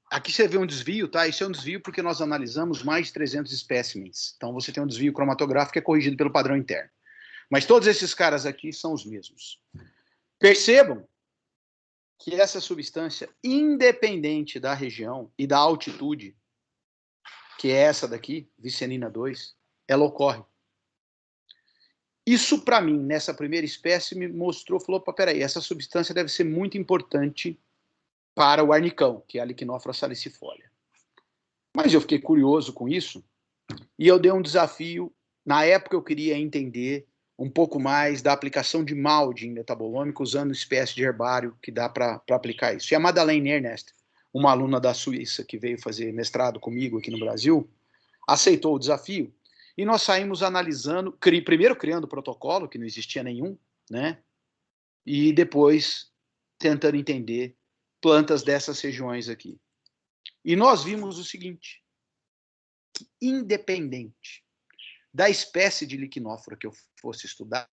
aqui você vê um desvio, tá? Isso é um desvio porque nós analisamos mais de 300 espécimens. Então você tem um desvio cromatográfico que é corrigido pelo padrão interno. Mas todos esses caras aqui são os mesmos. Percebam que essa substância, independente da região e da altitude, que é essa daqui, vicenina 2, ela ocorre. Isso, para mim, nessa primeira espécie, me mostrou, falou, peraí, essa substância deve ser muito importante para o arnicão, que é a Liquinófora salicifolia. Mas eu fiquei curioso com isso, e eu dei um desafio. Na época eu queria entender um pouco mais da aplicação de MALDI em metabolômica, usando espécie de herbário que dá para aplicar isso. E a Madeleine Ernest, uma aluna da Suíça que veio fazer mestrado comigo aqui no Brasil, aceitou o desafio, e nós saímos analisando, primeiro criando o protocolo, que não existia nenhum, né? E depois tentando entender plantas dessas regiões aqui. E nós vimos o seguinte, que independente da espécie de liquinófora que eu fosse estudar,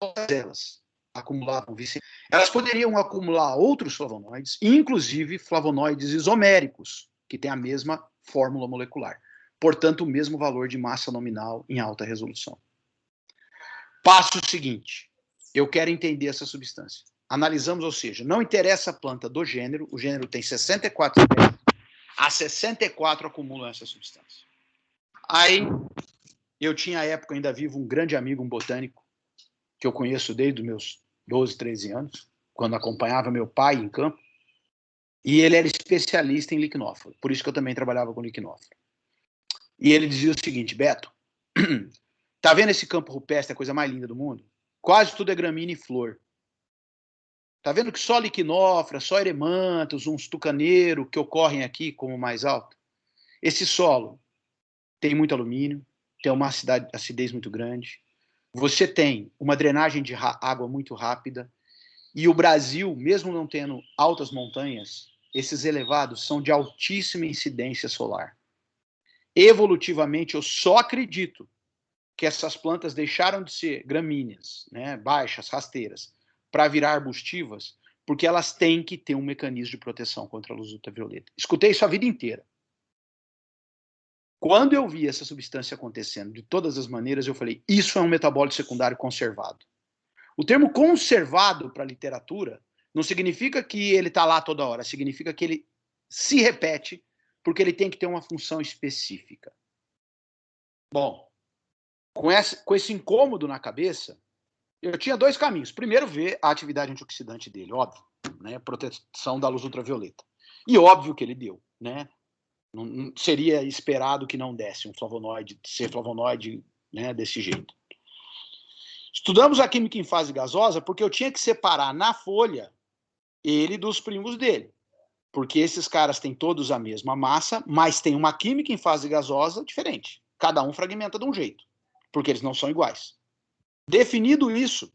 todas elas acumulavam vicenina. Elas poderiam acumular outros flavonoides, inclusive flavonoides isoméricos, que têm a mesma fórmula molecular. Portanto, o mesmo valor de massa nominal em alta resolução. Passo seguinte, eu quero entender essa substância. Analisamos, ou seja, não interessa a planta do gênero, o gênero tem 64 espécies, as 64 acumulam essa substância. Aí, eu tinha à época ainda vivo um grande amigo, um botânico, que eu conheço desde os meus 12, 13 anos, quando acompanhava meu pai em campo, e ele era especialista em liquinófora, por isso que eu também trabalhava com liquinófora. E ele dizia o seguinte, Beto, tá vendo esse campo rupestre, a coisa mais linda do mundo? Quase tudo é gramínea e flor. Tá vendo que só liquinófora, só eremantos, uns tucaneiros que ocorrem aqui como mais alto? Esse solo tem muito alumínio, tem uma acidez muito grande, você tem uma drenagem de água muito rápida, e o Brasil, mesmo não tendo altas montanhas, esses elevados são de altíssima incidência solar. Evolutivamente, eu só acredito que essas plantas deixaram de ser gramíneas, né, baixas, rasteiras, para virar arbustivas, porque elas têm que ter um mecanismo de proteção contra a luz ultravioleta. Escutei isso a vida inteira. Quando eu vi essa substância acontecendo de todas as maneiras, eu falei, isso é um metabólito secundário conservado. O termo conservado para a literatura não significa que ele está lá toda hora, significa que ele se repete, porque ele tem que ter uma função específica. Bom, com esse incômodo na cabeça, eu tinha dois caminhos. Primeiro, ver a atividade antioxidante dele, óbvio, né? Proteção da luz ultravioleta. E óbvio que ele deu, né? Não seria esperado que não desse um flavonoide, ser flavonoide, né, desse jeito. Estudamos a química em fase gasosa porque eu tinha que separar na folha ele dos primos dele. Porque esses caras têm todos a mesma massa, mas tem uma química em fase gasosa diferente. Cada um fragmenta de um jeito, porque eles não são iguais. Definido isso,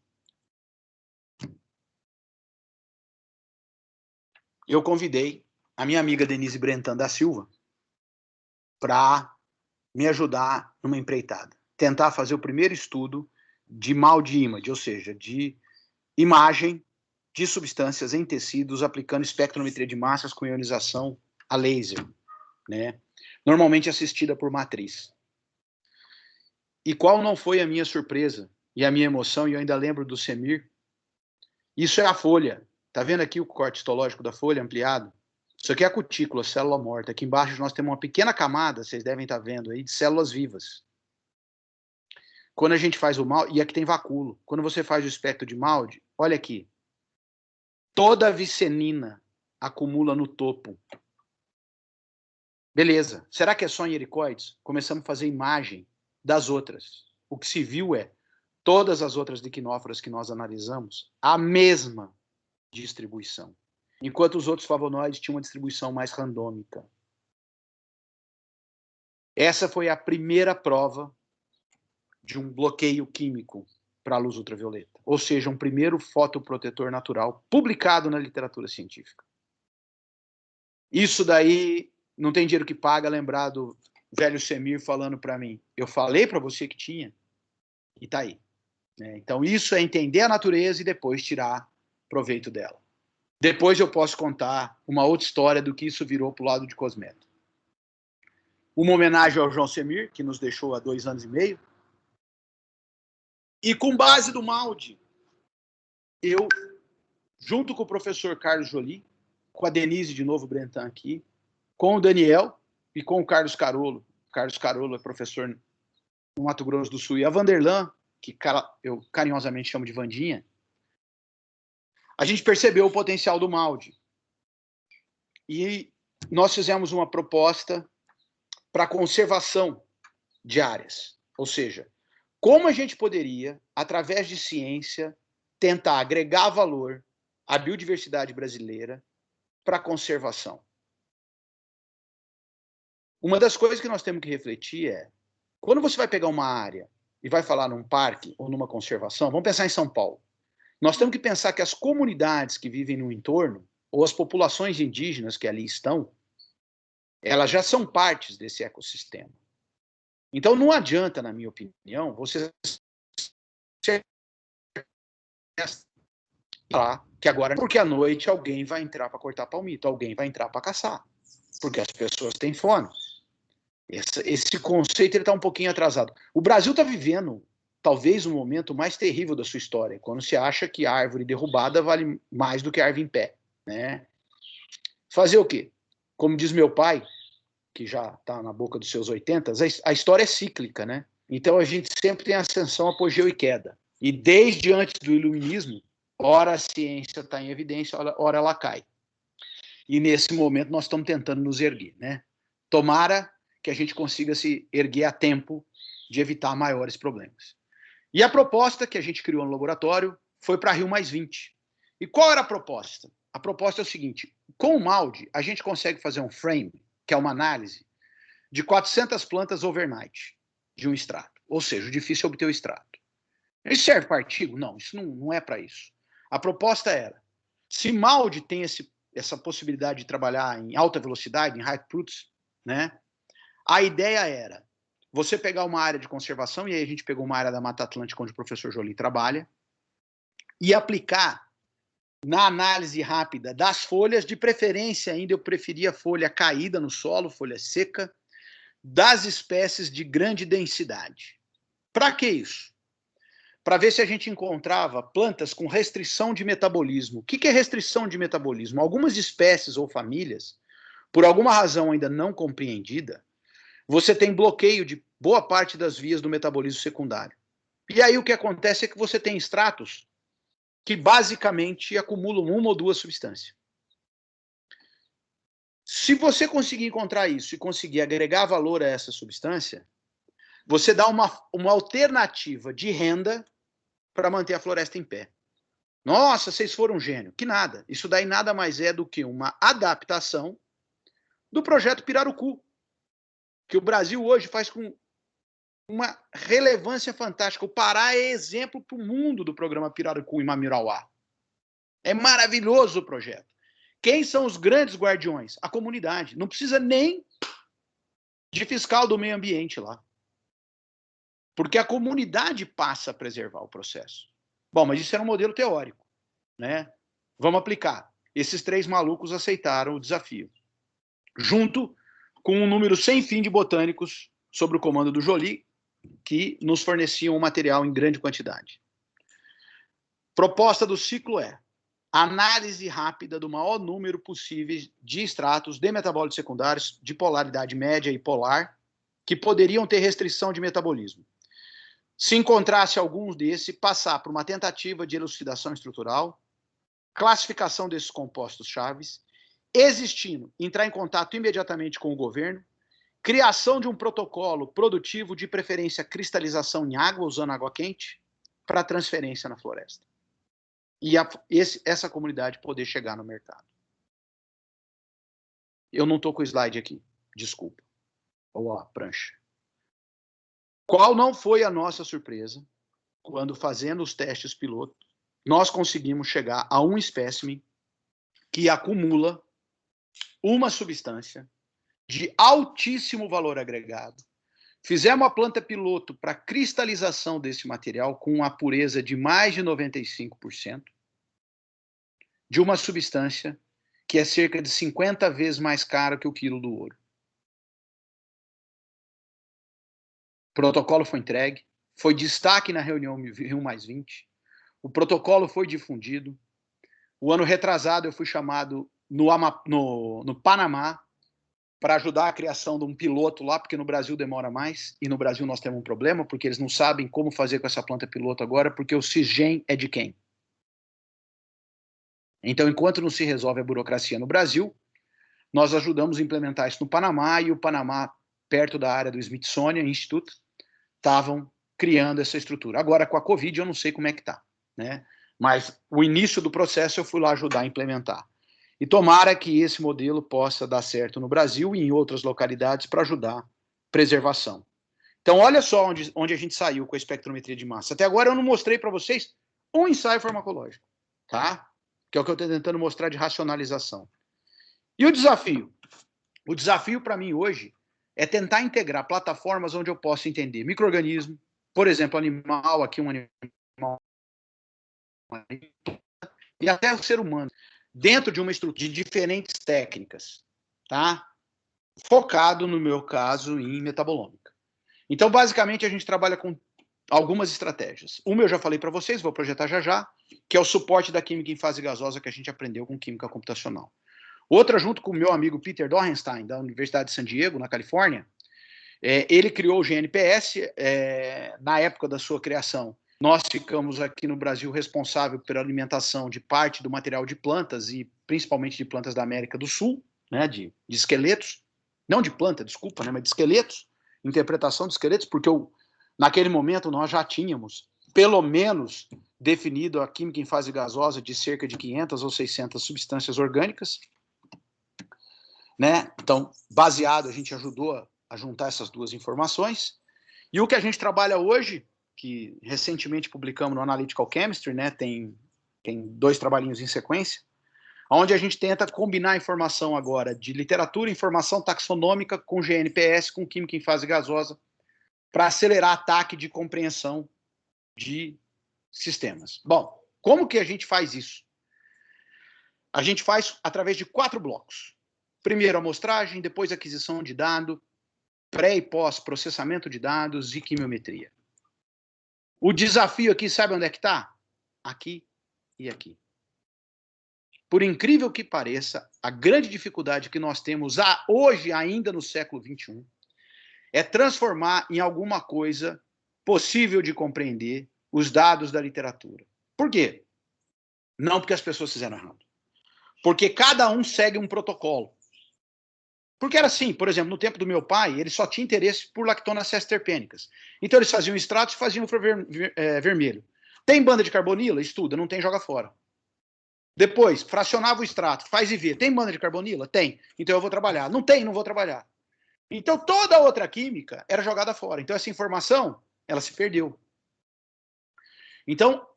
eu convidei a minha amiga Denise Brentan da Silva para me ajudar numa empreitada. Tentar fazer o primeiro estudo de MALDI image, ou seja, de imagem de substâncias em tecidos aplicando espectrometria de massas com ionização a laser, né? Normalmente assistida por matriz. E qual não foi a minha surpresa e a minha emoção, e eu ainda lembro do Semir? Isso é a folha. Tá vendo aqui o corte histológico da folha ampliado? Isso aqui é a cutícula, célula morta. Aqui embaixo nós temos uma pequena camada, vocês devem estar vendo aí, de células vivas. Quando a gente faz o MALDI, e aqui tem vacúolo, quando você faz o espectro de MALDI, olha aqui, toda a vicenina acumula no topo. Beleza, será que é só em ericoides? Começamos a fazer imagem das outras. O que se viu é, todas as outras liquinóforas que nós analisamos, a mesma distribuição. Enquanto os outros flavonoides tinham uma distribuição mais randômica. Essa foi a primeira prova de um bloqueio químico para a luz ultravioleta. Ou seja, um primeiro fotoprotetor natural publicado na literatura científica. Isso daí não tem dinheiro que paga, lembrar do velho Semir falando para mim, eu falei para você que tinha, e tá aí. Então isso é entender a natureza e depois tirar proveito dela. Depois eu posso contar uma outra história do que isso virou para o lado de Cosmetro. Uma homenagem ao João Semir, que nos deixou há 2 anos e meio. E com base do Maldi, eu, junto com o professor Carlos Joly, com a Denise de novo Brentan aqui, com o Daniel e com o Carlos Carolo. Carlos Carolo é professor no Mato Grosso do Sul. E a Vanderlan, que eu carinhosamente chamo de Vandinha, a gente percebeu o potencial do Maldi. E nós fizemos uma proposta para conservação de áreas. Ou seja, como a gente poderia, através de ciência, tentar agregar valor à biodiversidade brasileira para a conservação. Uma das coisas que nós temos que refletir é, quando você vai pegar uma área e vai falar num parque ou numa conservação, vamos pensar em São Paulo. Nós temos que pensar que as comunidades que vivem no entorno, ou as populações indígenas que ali estão, elas já são partes desse ecossistema. Então não adianta, na minha opinião, você falar que agora, porque à noite alguém vai entrar para cortar palmito, alguém vai entrar para caçar, porque as pessoas têm fome. Esse conceito está um pouquinho atrasado. O Brasil está vivendo talvez o momento mais terrível da sua história, quando se acha que a árvore derrubada vale mais do que a árvore em pé, né? Fazer o quê? Como diz meu pai, que já está na boca dos seus 80, a história é cíclica, né? Então a gente sempre tem ascensão, apogeu e queda. E desde antes do iluminismo, ora a ciência está em evidência, ora ela cai. E nesse momento nós estamos tentando nos erguer, né? Tomara que a gente consiga se erguer a tempo de evitar maiores problemas. E a proposta que a gente criou no laboratório foi para Rio Mais 20. E qual era a proposta? A proposta é o seguinte, com o Maldi, a gente consegue fazer um frame, que é uma análise, de 400 plantas overnight de um extrato. Ou seja, difícil obter o extrato. Isso serve para artigo? Não, isso não é para isso. A proposta era, se Maldi tem essa possibilidade de trabalhar em alta velocidade, em high throughput, né? A ideia era você pegar uma área de conservação, e aí a gente pegou uma área da Mata Atlântica, onde o professor Joly trabalha, e aplicar na análise rápida das folhas, de preferência ainda eu preferia folha caída no solo, folha seca, das espécies de grande densidade. Para que isso? Para ver se a gente encontrava plantas com restrição de metabolismo. O que é restrição de metabolismo? Algumas espécies ou famílias, por alguma razão ainda não compreendida, você tem bloqueio de boa parte das vias do metabolismo secundário. E aí o que acontece é que você tem extratos que basicamente acumulam uma ou duas substâncias. Se você conseguir encontrar isso e conseguir agregar valor a essa substância, você dá uma alternativa de renda para manter a floresta em pé. Nossa, vocês foram um gênio. Que nada. Isso daí nada mais é do que uma adaptação do projeto Pirarucu, que o Brasil hoje faz com uma relevância fantástica. O Pará é exemplo para o mundo do programa Pirarucu em Mamirauá. É maravilhoso o projeto. Quem são os grandes guardiões? A comunidade. Não precisa nem de fiscal do meio ambiente lá. Porque a comunidade passa a preservar o processo. Bom, mas isso era um modelo teórico, né? Vamos aplicar. Esses 3 malucos aceitaram o desafio. Junto com um número sem fim de botânicos sob o comando do Joly, que nos forneciam o material em grande quantidade. Proposta do ciclo é análise rápida do maior número possível de extratos de metabólitos secundários de polaridade média e polar que poderiam ter restrição de metabolismo. Se encontrasse alguns desses, passar por uma tentativa de elucidação estrutural, classificação desses compostos chaves, existindo, entrar em contato imediatamente com o governo, criação de um protocolo produtivo, de preferência cristalização em água, usando água quente, para transferência na floresta. E essa comunidade poder chegar no mercado. Eu não estou com o slide aqui, desculpa. Ou a prancha. Qual não foi a nossa surpresa, quando fazendo os testes pilotos, nós conseguimos chegar a um espécime que acumula uma substância de altíssimo valor agregado, fizemos a planta piloto para cristalização desse material com uma pureza de mais de 95%, de uma substância que é cerca de 50 vezes mais cara que o quilo do ouro. O protocolo foi entregue, foi destaque na reunião Rio+20, o protocolo foi difundido. O ano retrasado eu fui chamado no Panamá para ajudar a criação de um piloto lá, porque no Brasil demora mais, e no Brasil nós temos um problema, porque eles não sabem como fazer com essa planta piloto agora, porque o Cisgen é de quem? Então, enquanto não se resolve a burocracia no Brasil, nós ajudamos a implementar isso no Panamá, e o Panamá, perto da área do Smithsonian Institute, estavam criando essa estrutura. Agora, com a Covid, eu não sei como é que está, né? Mas o início do processo eu fui lá ajudar a implementar. E tomara que esse modelo possa dar certo no Brasil e em outras localidades para ajudar a preservação. Então, olha só onde a gente saiu com a espectrometria de massa. Até agora eu não mostrei para vocês um ensaio farmacológico, tá? Que é o que eu estou tentando mostrar de racionalização. E o desafio? O desafio para mim hoje é tentar integrar plataformas onde eu possa entender micro-organismo, por exemplo, animal, aqui um animal, e até o ser humano, dentro de uma estrutura de diferentes técnicas, tá? Focado, no meu caso, em metabolômica. Então, basicamente, a gente trabalha com algumas estratégias. Uma eu já falei para vocês, vou projetar já já, que é o suporte da química em fase gasosa que a gente aprendeu com química computacional. Outra, junto com o meu amigo Peter Dorenstein, da Universidade de San Diego, na Califórnia, ele criou o GNPS, na época da sua criação. Nós ficamos aqui no Brasil responsável pela alimentação de parte do material de plantas, e principalmente de plantas da América do Sul, né, de esqueletos, não de planta, desculpa, né, mas de esqueletos, interpretação de esqueletos, porque naquele momento nós já tínhamos, pelo menos, definido a química em fase gasosa de cerca de 500 ou 600 substâncias orgânicas, né? Então, baseado, a gente ajudou a juntar essas duas informações. E o que a gente trabalha hoje, que recentemente publicamos no Analytical Chemistry, né? Tem 2 trabalhinhos em sequência, onde a gente tenta combinar a informação agora de literatura, informação taxonômica com GNPS, com química em fase gasosa, para acelerar ataque de compreensão de sistemas. Bom, como que a gente faz isso? A gente faz através de 4 blocos. Primeiro, amostragem, depois aquisição de dado, pré e pós-processamento de dados e quimiometria. O desafio aqui, sabe onde é que está? Aqui e aqui. Por incrível que pareça, a grande dificuldade que nós temos hoje, ainda no século XXI, é transformar em alguma coisa possível de compreender os dados da literatura. Por quê? Não porque as pessoas fizeram errado. Porque cada um segue um protocolo. Porque era assim, por exemplo, no tempo do meu pai, ele só tinha interesse por lactonacéis terpênicas. Então eles faziam extratos e faziam vermelho. Tem banda de carbonila? Estuda, não tem, joga fora. Depois, fracionava o extrato, faz e vê. Tem banda de carbonila? Tem. Então eu vou trabalhar. Não tem, não vou trabalhar. Então toda a outra química era jogada fora. Então essa informação, ela se perdeu. Então,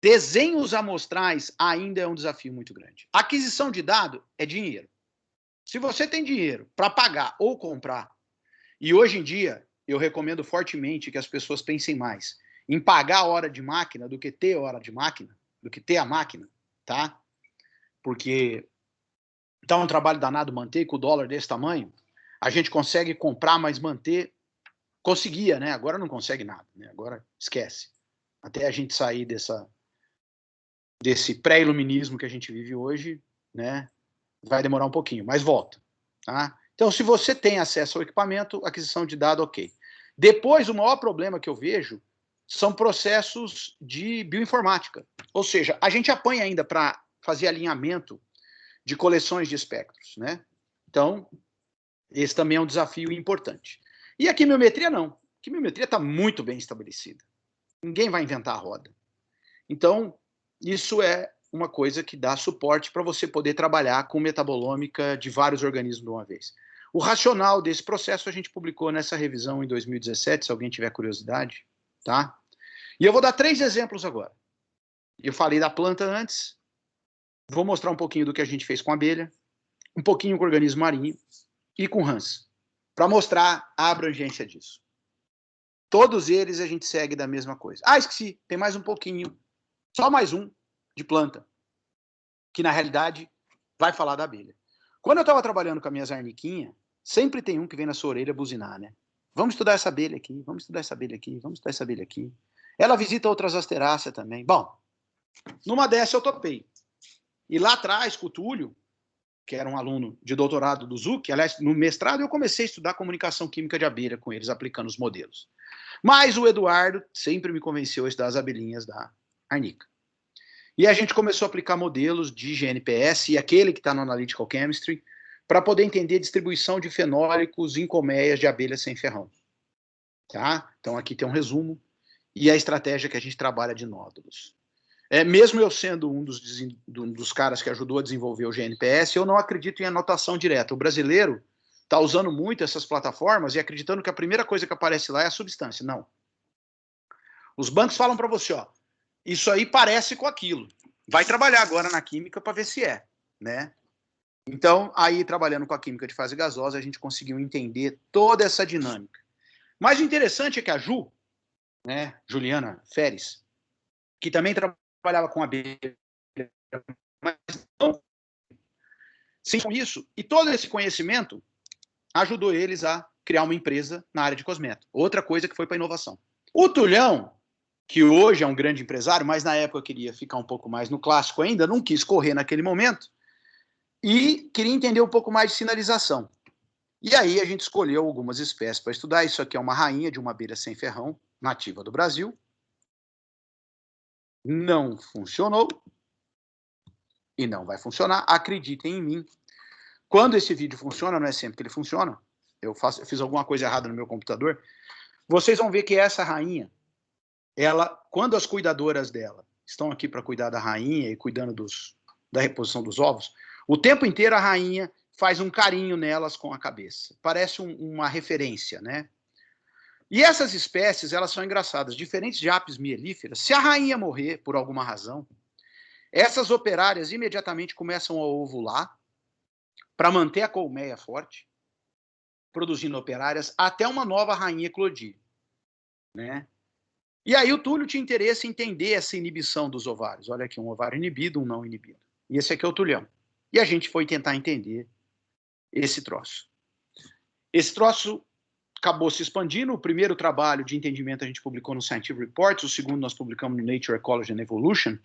desenhos amostrais ainda é um desafio muito grande. A aquisição de dado é dinheiro. Se você tem dinheiro para pagar ou comprar, e hoje em dia eu recomendo fortemente que as pessoas pensem mais em pagar a hora de máquina do que ter hora de máquina, do que ter a máquina, tá? Porque dá um trabalho danado manter, com o dólar desse tamanho, a gente consegue comprar, mas manter, conseguia, né? Agora não consegue nada, né? Agora esquece. Até a gente sair desse pré-iluminismo que a gente vive hoje, né? Vai demorar um pouquinho, mas volta, tá? Então, se você tem acesso ao equipamento, aquisição de dado, ok. Depois, o maior problema que eu vejo são processos de bioinformática. Ou seja, a gente apanha ainda para fazer alinhamento de coleções de espectros, né? Então, esse também é um desafio importante. E a quimiometria, não. A quimiometria está muito bem estabelecida. Ninguém vai inventar a roda. Então, isso é uma coisa que dá suporte para você poder trabalhar com metabolômica de vários organismos de uma vez. O racional desse processo a gente publicou nessa revisão em 2017, se alguém tiver curiosidade, tá? E eu vou dar 3 exemplos agora. Eu falei da planta antes, vou mostrar um pouquinho do que a gente fez com a abelha, um pouquinho com organismo marinho e com rãs, para mostrar a abrangência disso. Todos eles a gente segue da mesma coisa. Ah, esqueci, tem mais um pouquinho, só mais um, de planta, que na realidade vai falar da abelha. Quando eu estava trabalhando com as minhas arniquinhas, sempre tem um que vem na sua orelha buzinar, né? Vamos estudar essa abelha aqui, vamos estudar essa abelha aqui, vamos estudar essa abelha aqui. Ela visita outras asteráceas também. Bom, numa dessa eu topei. E lá atrás, com o Túlio, que era um aluno de doutorado do Zuc, aliás, no mestrado eu comecei a estudar comunicação química de abelha com eles, aplicando os modelos. Mas o Eduardo sempre me convenceu a estudar as abelhinhas da arnica. E a gente começou a aplicar modelos de GNPS e aquele que está no Analytical Chemistry para poder entender a distribuição de fenólicos em colmeias de abelhas sem ferrão. Tá? Então aqui tem um resumo e a estratégia que a gente trabalha de nódulos. Mesmo eu sendo um dos caras que ajudou a desenvolver o GNPS, eu não acredito em anotação direta. O brasileiro está usando muito essas plataformas e acreditando que a primeira coisa que aparece lá é a substância. Não. Os bancos falam para você, ó, isso aí parece com aquilo. Vai trabalhar agora na química para ver se é, né? Então, aí trabalhando com a química de fase gasosa, a gente conseguiu entender toda essa dinâmica. Mas o interessante é que a Ju, né, Juliana Feres, que também trabalhava com abelha, mas não sim com isso, e todo esse conhecimento ajudou eles a criar uma empresa na área de cosméticos. Outra coisa que foi para a inovação. O Tulhão, que hoje é um grande empresário, mas na época queria ficar um pouco mais no clássico ainda, não quis correr naquele momento, e queria entender um pouco mais de sinalização. E aí a gente escolheu algumas espécies para estudar. Isso aqui é uma rainha de uma abelha sem ferrão, nativa do Brasil. Não funcionou. E não vai funcionar. Acreditem em mim. Quando esse vídeo funciona, não é sempre que ele funciona. Eu fiz alguma coisa errada no meu computador. Vocês vão ver que essa rainha, ela, quando as cuidadoras dela estão aqui para cuidar da rainha e cuidando da reposição dos ovos, o tempo inteiro a rainha faz um carinho nelas com a cabeça. Parece uma referência, né? E essas espécies, elas são engraçadas. Diferentes de apis mielíferas, se a rainha morrer por alguma razão, essas operárias imediatamente começam a ovular para manter a colmeia forte, produzindo operárias até uma nova rainha eclodir, né? E aí o Túlio tinha interesse em entender essa inibição dos ovários. Olha aqui, um ovário inibido, um não inibido. E esse aqui é o Tulhão. E a gente foi tentar entender esse troço. Esse troço acabou se expandindo. O primeiro trabalho de entendimento a gente publicou no Scientific Reports, o segundo nós publicamos no Nature, Ecology and Evolution,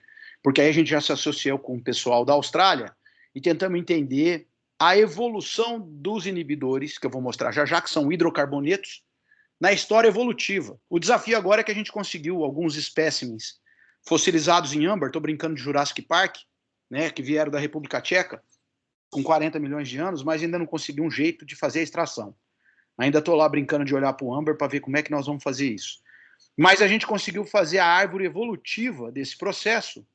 porque aí a gente já se associou com o pessoal da Austrália e tentamos entender a evolução dos inibidores, que eu vou mostrar já já, que são hidrocarbonetos, na história evolutiva. O desafio agora é que a gente conseguiu alguns espécimes fossilizados em âmbar, estou brincando de Jurassic Park, né, que vieram da República Tcheca, com 40 milhões de anos, mas ainda não consegui um jeito de fazer a extração. Ainda estou lá brincando de olhar para o âmbar para ver como é que nós vamos fazer isso. Mas a gente conseguiu fazer a árvore evolutiva desse processo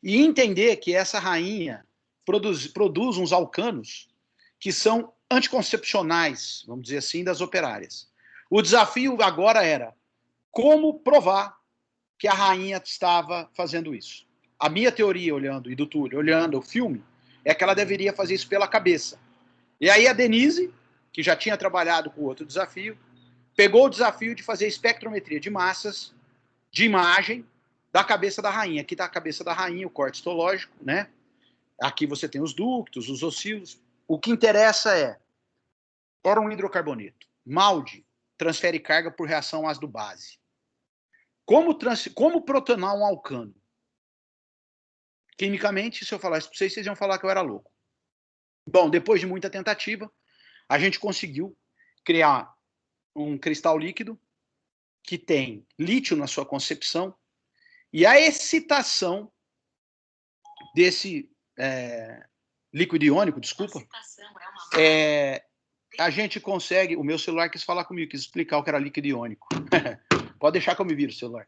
e entender que essa rainha produz uns alcanos que são anticoncepcionais, vamos dizer assim, das operárias. O desafio agora era como provar que a rainha estava fazendo isso. A minha teoria, olhando, e do Túlio, olhando o filme, é que ela deveria fazer isso pela cabeça. E aí a Denise, que já tinha trabalhado com outro desafio, pegou o desafio de fazer espectrometria de massas, de imagem, da cabeça da rainha. Aqui está a cabeça da rainha, o corte histológico, né? Aqui você tem os ductos, os oscilos. O que interessa era um hidrocarboneto. MALDI transfere carga por reação ácido-base. Como protonar um alcano? Quimicamente, se eu falar isso para vocês iam falar que eu era louco. Bom, depois de muita tentativa, a gente conseguiu criar um cristal líquido que tem lítio na sua concepção e a excitação desse líquido iônico, desculpa, a gente consegue... O meu celular quis falar comigo, quis explicar o que era líquido iônico. Pode deixar que eu me viro o celular.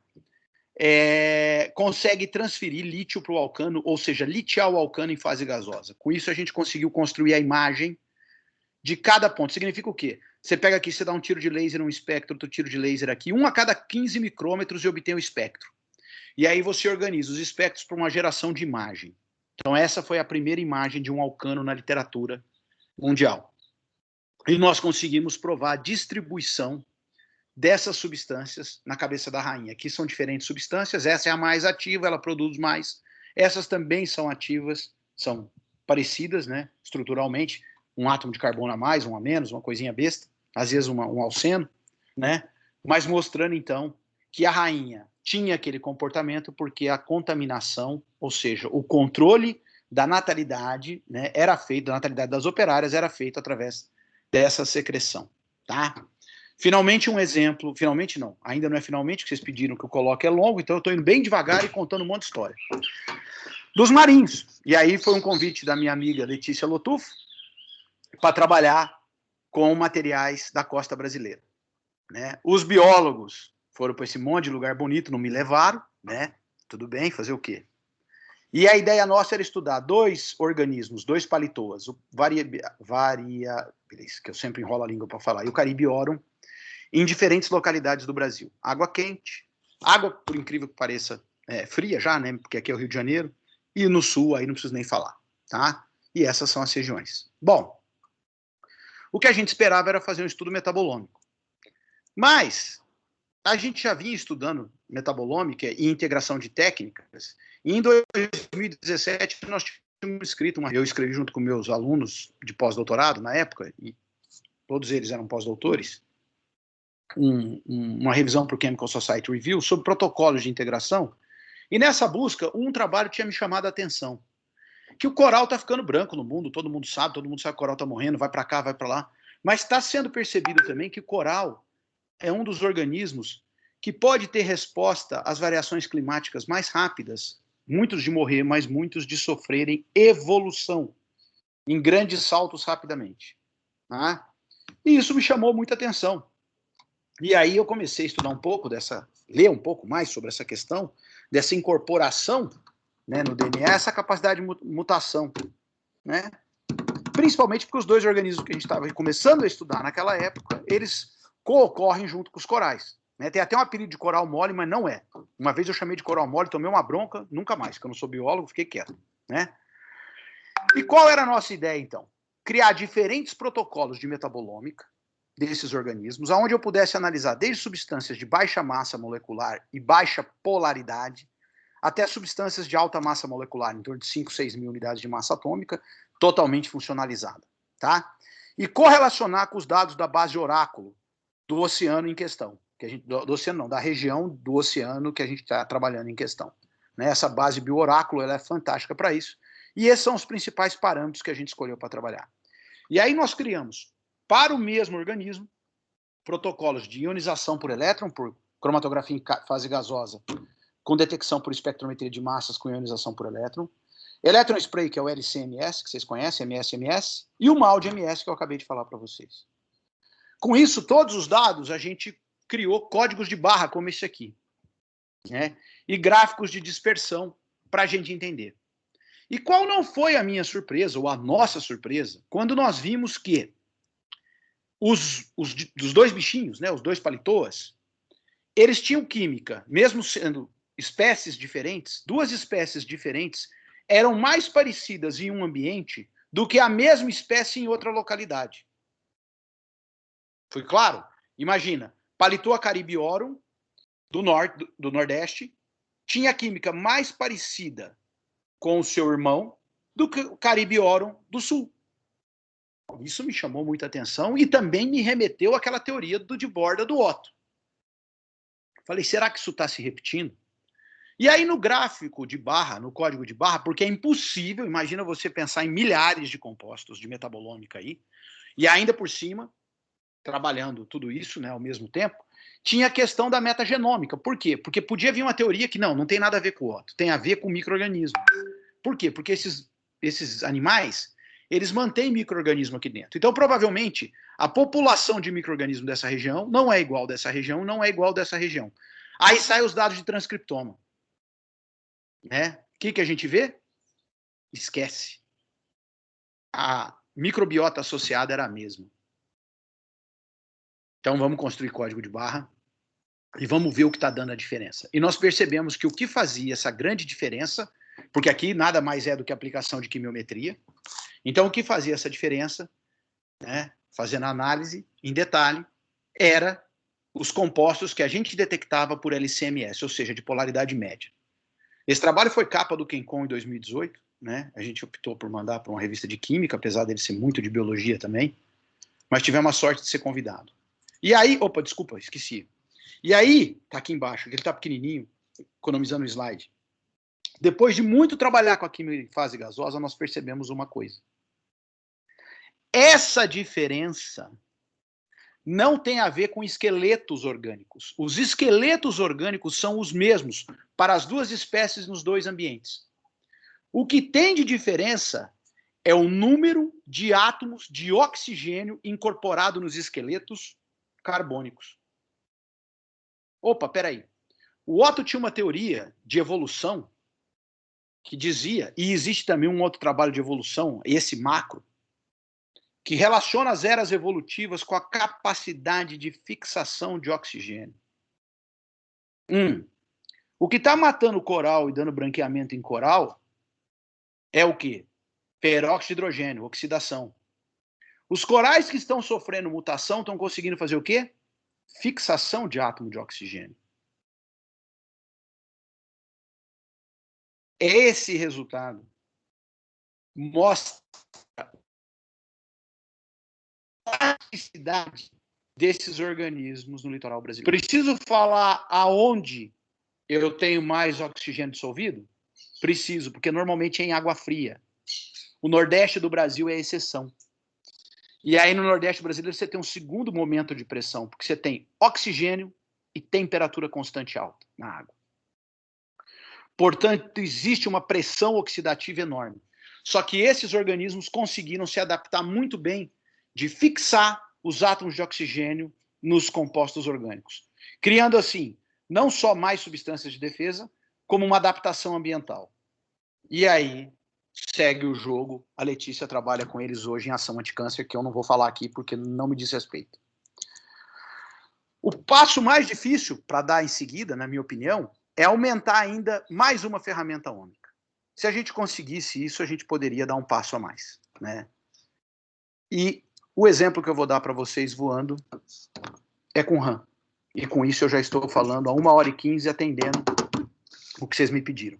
Consegue transferir lítio para o alcano, ou seja, litiar o alcano em fase gasosa. Com isso, a gente conseguiu construir a imagem de cada ponto. Significa o quê? Você pega aqui, você dá um tiro de laser num espectro, outro tiro de laser aqui, um a cada 15 micrômetros e obtém o espectro. E aí você organiza os espectros para uma geração de imagem. Então, essa foi a primeira imagem de um alcano na literatura mundial. E nós conseguimos provar a distribuição dessas substâncias na cabeça da rainha. Aqui são diferentes substâncias, essa é a mais ativa, ela produz mais. Essas também são ativas, são parecidas, né, estruturalmente, um átomo de carbono a mais, um a menos, uma coisinha besta, às vezes um alceno, né, mas mostrando, então, que a rainha tinha aquele comportamento porque a contaminação, ou seja, o controle da natalidade, né, era feito, da natalidade das operárias era feito através dessa secreção, tá? Finalmente um exemplo, finalmente não, ainda não é finalmente, que vocês pediram que eu coloque é longo, então eu estou indo bem devagar e contando um monte de história. Dos marinhos, e aí foi um convite da minha amiga Letícia Lotufo para trabalhar com materiais da costa brasileira, né? Os biólogos foram para esse monte de lugar bonito, não me levaram, né? Tudo bem, fazer o quê? E a ideia nossa era estudar 2 organismos, 2 palitoas, o que eu sempre enrolo a língua para falar, e o Caribiorum, em diferentes localidades do Brasil. Água quente, água, por incrível que pareça, fria já, né? Porque aqui é o Rio de Janeiro, e no sul, aí não preciso nem falar, tá? E essas são as regiões. Bom, o que a gente esperava era fazer um estudo metabolômico. Mas a gente já vinha estudando metabolômica e integração de técnicas, e em 2017 nós tínhamos escrito eu escrevi junto com meus alunos de pós-doutorado na época, e todos eles eram pós-doutores, uma revisão para o Chemical Society Review sobre protocolos de integração, e nessa busca, um trabalho tinha me chamado a atenção, que o coral está ficando branco no mundo, todo mundo sabe que o coral está morrendo, vai para cá, vai para lá, mas está sendo percebido também que o coral é um dos organismos que pode ter resposta às variações climáticas mais rápidas, muitos de morrer, mas muitos de sofrerem evolução, em grandes saltos rapidamente. Tá? E isso me chamou muita atenção. E aí eu comecei a estudar um pouco ler um pouco mais sobre essa questão, dessa incorporação, né, no DNA, essa capacidade de mutação, né? Principalmente porque os 2 organismos que a gente estava começando a estudar naquela época, eles co-ocorrem junto com os corais. Né? Tem até um apelido de coral mole, mas não é. Uma vez eu chamei de coral mole, tomei uma bronca, nunca mais, porque eu não sou biólogo, fiquei quieto. Né? E qual era a nossa ideia, então? Criar diferentes protocolos de metabolômica desses organismos, onde eu pudesse analisar desde substâncias de baixa massa molecular e baixa polaridade, até substâncias de alta massa molecular, em torno de 5, 6 mil unidades de massa atômica, totalmente funcionalizada. Tá? E correlacionar com os dados da base oráculo do oceano em questão. Do oceano não, da região do oceano que a gente está trabalhando em questão. Né? Essa base bioráculo ela é fantástica para isso. E esses são os principais parâmetros que a gente escolheu para trabalhar. E aí nós criamos, para o mesmo organismo, protocolos de ionização por elétron, por cromatografia em fase gasosa, com detecção por espectrometria de massas com ionização por elétron, elétron spray, que é o LCMS, que vocês conhecem, MS, e o MALDI-MS, que eu acabei de falar para vocês. Com isso, todos os dados, a gente criou códigos de barra, como esse aqui, né? E gráficos de dispersão, para a gente entender. E qual não foi a minha surpresa, ou a nossa surpresa, quando nós vimos que dos 2 bichinhos, né, os 2 palitoas, eles tinham química, mesmo sendo espécies diferentes, 2 espécies diferentes, eram mais parecidas em um ambiente do que a mesma espécie em outra localidade. Foi claro? Imagina, Palitoa caribiorum, do Nordeste, tinha química mais parecida com o seu irmão do que o Caribiorum do Sul. Isso me chamou muita atenção e também me remeteu àquela teoria de borda do Otto. Falei, será que isso está se repetindo? E aí no gráfico de barra, no código de barra, porque é impossível, imagina você pensar em milhares de compostos de metabolômica aí, e ainda por cima, trabalhando tudo isso, né, ao mesmo tempo, tinha a questão da metagenômica. Por quê? Porque podia vir uma teoria que não tem nada a ver com o Otto, tem a ver com o micro-organismo. Por quê? Porque esses animais, eles mantêm micro-organismo aqui dentro. Então, provavelmente, a população de micro-organismo dessa região não é igual dessa região, não é igual dessa região. Aí saem os dados de transcriptoma. Né? O que a gente vê? Esquece. A microbiota associada era a mesma. Então, vamos construir código de barra e vamos ver o que está dando a diferença. E nós percebemos que o que fazia essa grande diferença porque aqui nada mais é do que aplicação de quimiometria. Então, o que fazia essa diferença, né, fazendo a análise em detalhe, era os compostos que a gente detectava por LCMS, ou seja, de polaridade média. Esse trabalho foi capa do Kencom em 2018, né? A gente optou por mandar para uma revista de química, apesar dele ser muito de biologia também, mas tivemos a sorte de ser convidado. E aí, opa, desculpa, esqueci. E aí, tá aqui embaixo, ele tá pequenininho, economizando o slide. Depois de muito trabalhar com a química em fase gasosa, nós percebemos uma coisa. Essa diferença não tem a ver com esqueletos orgânicos. Os esqueletos orgânicos são os mesmos para as duas espécies nos dois ambientes. O que tem de diferença é o número de átomos de oxigênio incorporado nos esqueletos carbônicos. Opa, peraí. O Otto tinha uma teoria de evolução que dizia, e existe também um outro trabalho de evolução, esse macro, que relaciona as eras evolutivas com a capacidade de fixação de oxigênio. O que está matando o coral e dando branqueamento em coral é o quê? Peróxido de hidrogênio, oxidação. Os corais que estão sofrendo mutação estão conseguindo fazer o quê? Fixação de átomo de oxigênio. Esse resultado mostra a praticidade desses organismos no litoral brasileiro. Preciso falar aonde eu tenho mais oxigênio dissolvido? Preciso, porque normalmente é em água fria. O Nordeste do Brasil é a exceção. E aí no Nordeste brasileiro você tem um segundo momento de pressão, porque você tem oxigênio e temperatura constante alta na água. Portanto, existe uma pressão oxidativa enorme. Só que esses organismos conseguiram se adaptar muito bem de fixar os átomos de oxigênio nos compostos orgânicos, criando assim, não só mais substâncias de defesa, como uma adaptação ambiental. E aí segue o jogo, a Letícia trabalha com eles hoje em ação anticâncer, que eu não vou falar aqui porque não me diz respeito. O passo mais difícil para dar em seguida, na minha opinião, é aumentar ainda mais uma ferramenta ômica. Se a gente conseguisse isso, a gente poderia dar um passo a mais, né? E o exemplo que eu vou dar para vocês voando é com RAM. E com isso eu já estou falando há 1h15 atendendo o que vocês me pediram.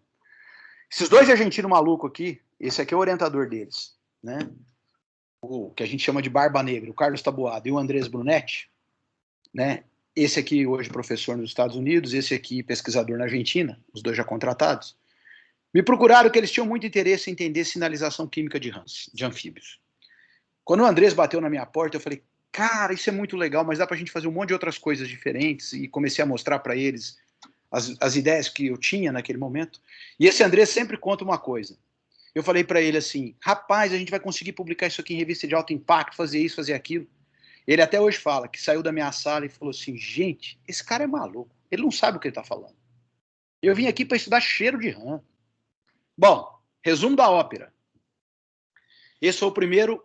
Esses dois argentinos malucos aqui, esse aqui é o orientador deles, né? O que a gente chama de Barba Negra, o Carlos Taboado e o Andrés Brunetti, né? Esse aqui hoje professor nos Estados Unidos, esse aqui pesquisador na Argentina, os dois já contratados, me procuraram que eles tinham muito interesse em entender sinalização química de rãs, de anfíbios. Quando o Andrés bateu na minha porta, eu falei, cara, isso é muito legal, mas dá pra gente fazer um monte de outras coisas diferentes, e comecei a mostrar para eles as ideias que eu tinha naquele momento. E esse Andrés sempre conta uma coisa. Eu falei para ele assim, rapaz, a gente vai conseguir publicar isso aqui em revista de alto impacto, fazer isso, fazer aquilo. Ele até hoje fala que saiu da minha sala e falou assim, gente, esse cara é maluco, ele não sabe o que ele está falando. Eu vim aqui para estudar cheiro de rã. Bom, resumo da ópera. Esse foi a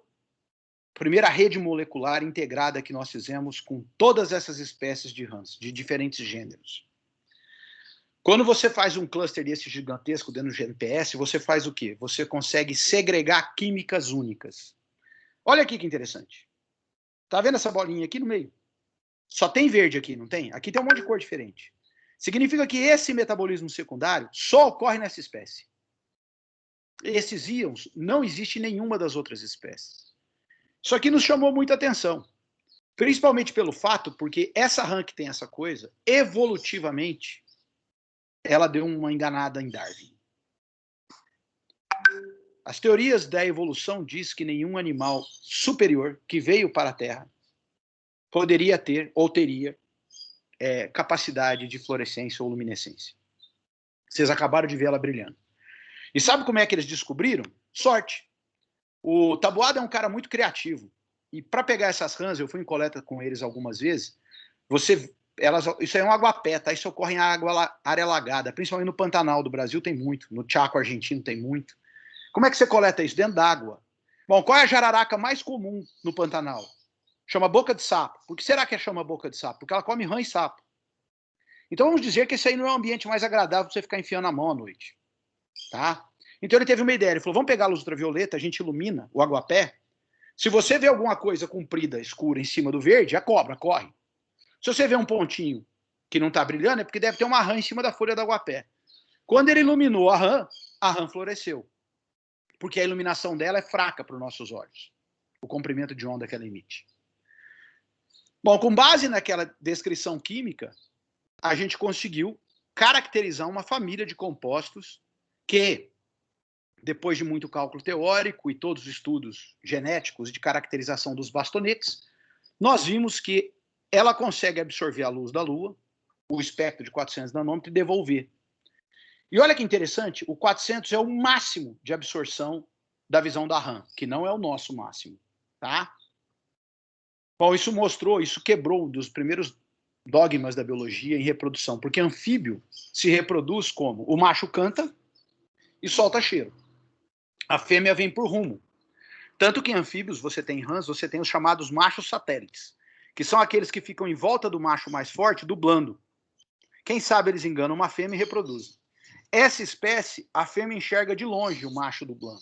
primeira rede molecular integrada que nós fizemos com todas essas espécies de rãs, de diferentes gêneros. Quando você faz um cluster desse gigantesco dentro do GNPS, você faz o quê? Você consegue segregar químicas únicas. Olha aqui que interessante. Tá vendo essa bolinha aqui no meio? Só tem verde aqui, não tem? Aqui tem um monte de cor diferente. Significa que esse metabolismo secundário só ocorre nessa espécie. Esses íons não existem em nenhuma das outras espécies. Isso aqui nos chamou muita atenção. Principalmente pelo fato, porque essa rã que tem essa coisa, evolutivamente, ela deu uma enganada em Darwin. As teorias da evolução diz que nenhum animal superior que veio para a Terra poderia ter ou teria capacidade de fluorescência ou luminescência. Vocês acabaram de ver ela brilhando. E sabe como é que eles descobriram? Sorte. O Taboado é um cara muito criativo. E para pegar essas rãs, eu fui em coleta com eles algumas vezes, isso aí é um aguapé, tá? Isso ocorre em área alagada, principalmente no Pantanal do Brasil tem muito, no Chaco argentino tem muito. Como é que você coleta isso? Dentro d'água. Bom, qual é a jararaca mais comum no Pantanal? Chama boca de sapo. Por que será que chama boca de sapo? Porque ela come rã e sapo. Então vamos dizer que esse aí não é um ambiente mais agradável para você ficar enfiando a mão à noite. Tá? Então ele teve uma ideia, ele falou, vamos pegar a luz ultravioleta, a gente ilumina o aguapé. Se você vê alguma coisa comprida, escura, em cima do verde, a cobra corre. Se você vê um pontinho que não está brilhando, é porque deve ter uma rã em cima da folha do aguapé. Quando ele iluminou a rã floresceu. Porque a iluminação dela é fraca para os nossos olhos. O comprimento de onda que ela emite. Bom, com base naquela descrição química, a gente conseguiu caracterizar uma família de compostos que, depois de muito cálculo teórico e todos os estudos genéticos de caracterização dos bastonetes, nós vimos que ela consegue absorver a luz da Lua, o espectro de 400 nanômetros, e devolver. E olha que interessante, o 400 é o máximo de absorção da visão da RAM, que não é o nosso máximo, tá? Bom, isso quebrou um dos primeiros dogmas da biologia em reprodução, porque anfíbio se reproduz como? O macho canta e solta cheiro. A fêmea vem por rumo. Tanto que em anfíbios, você tem rãs, você tem os chamados machos satélites, que são aqueles que ficam em volta do macho mais forte, dublando. Quem sabe eles enganam uma fêmea e reproduzem. Essa espécie, a fêmea enxerga de longe o macho dublando.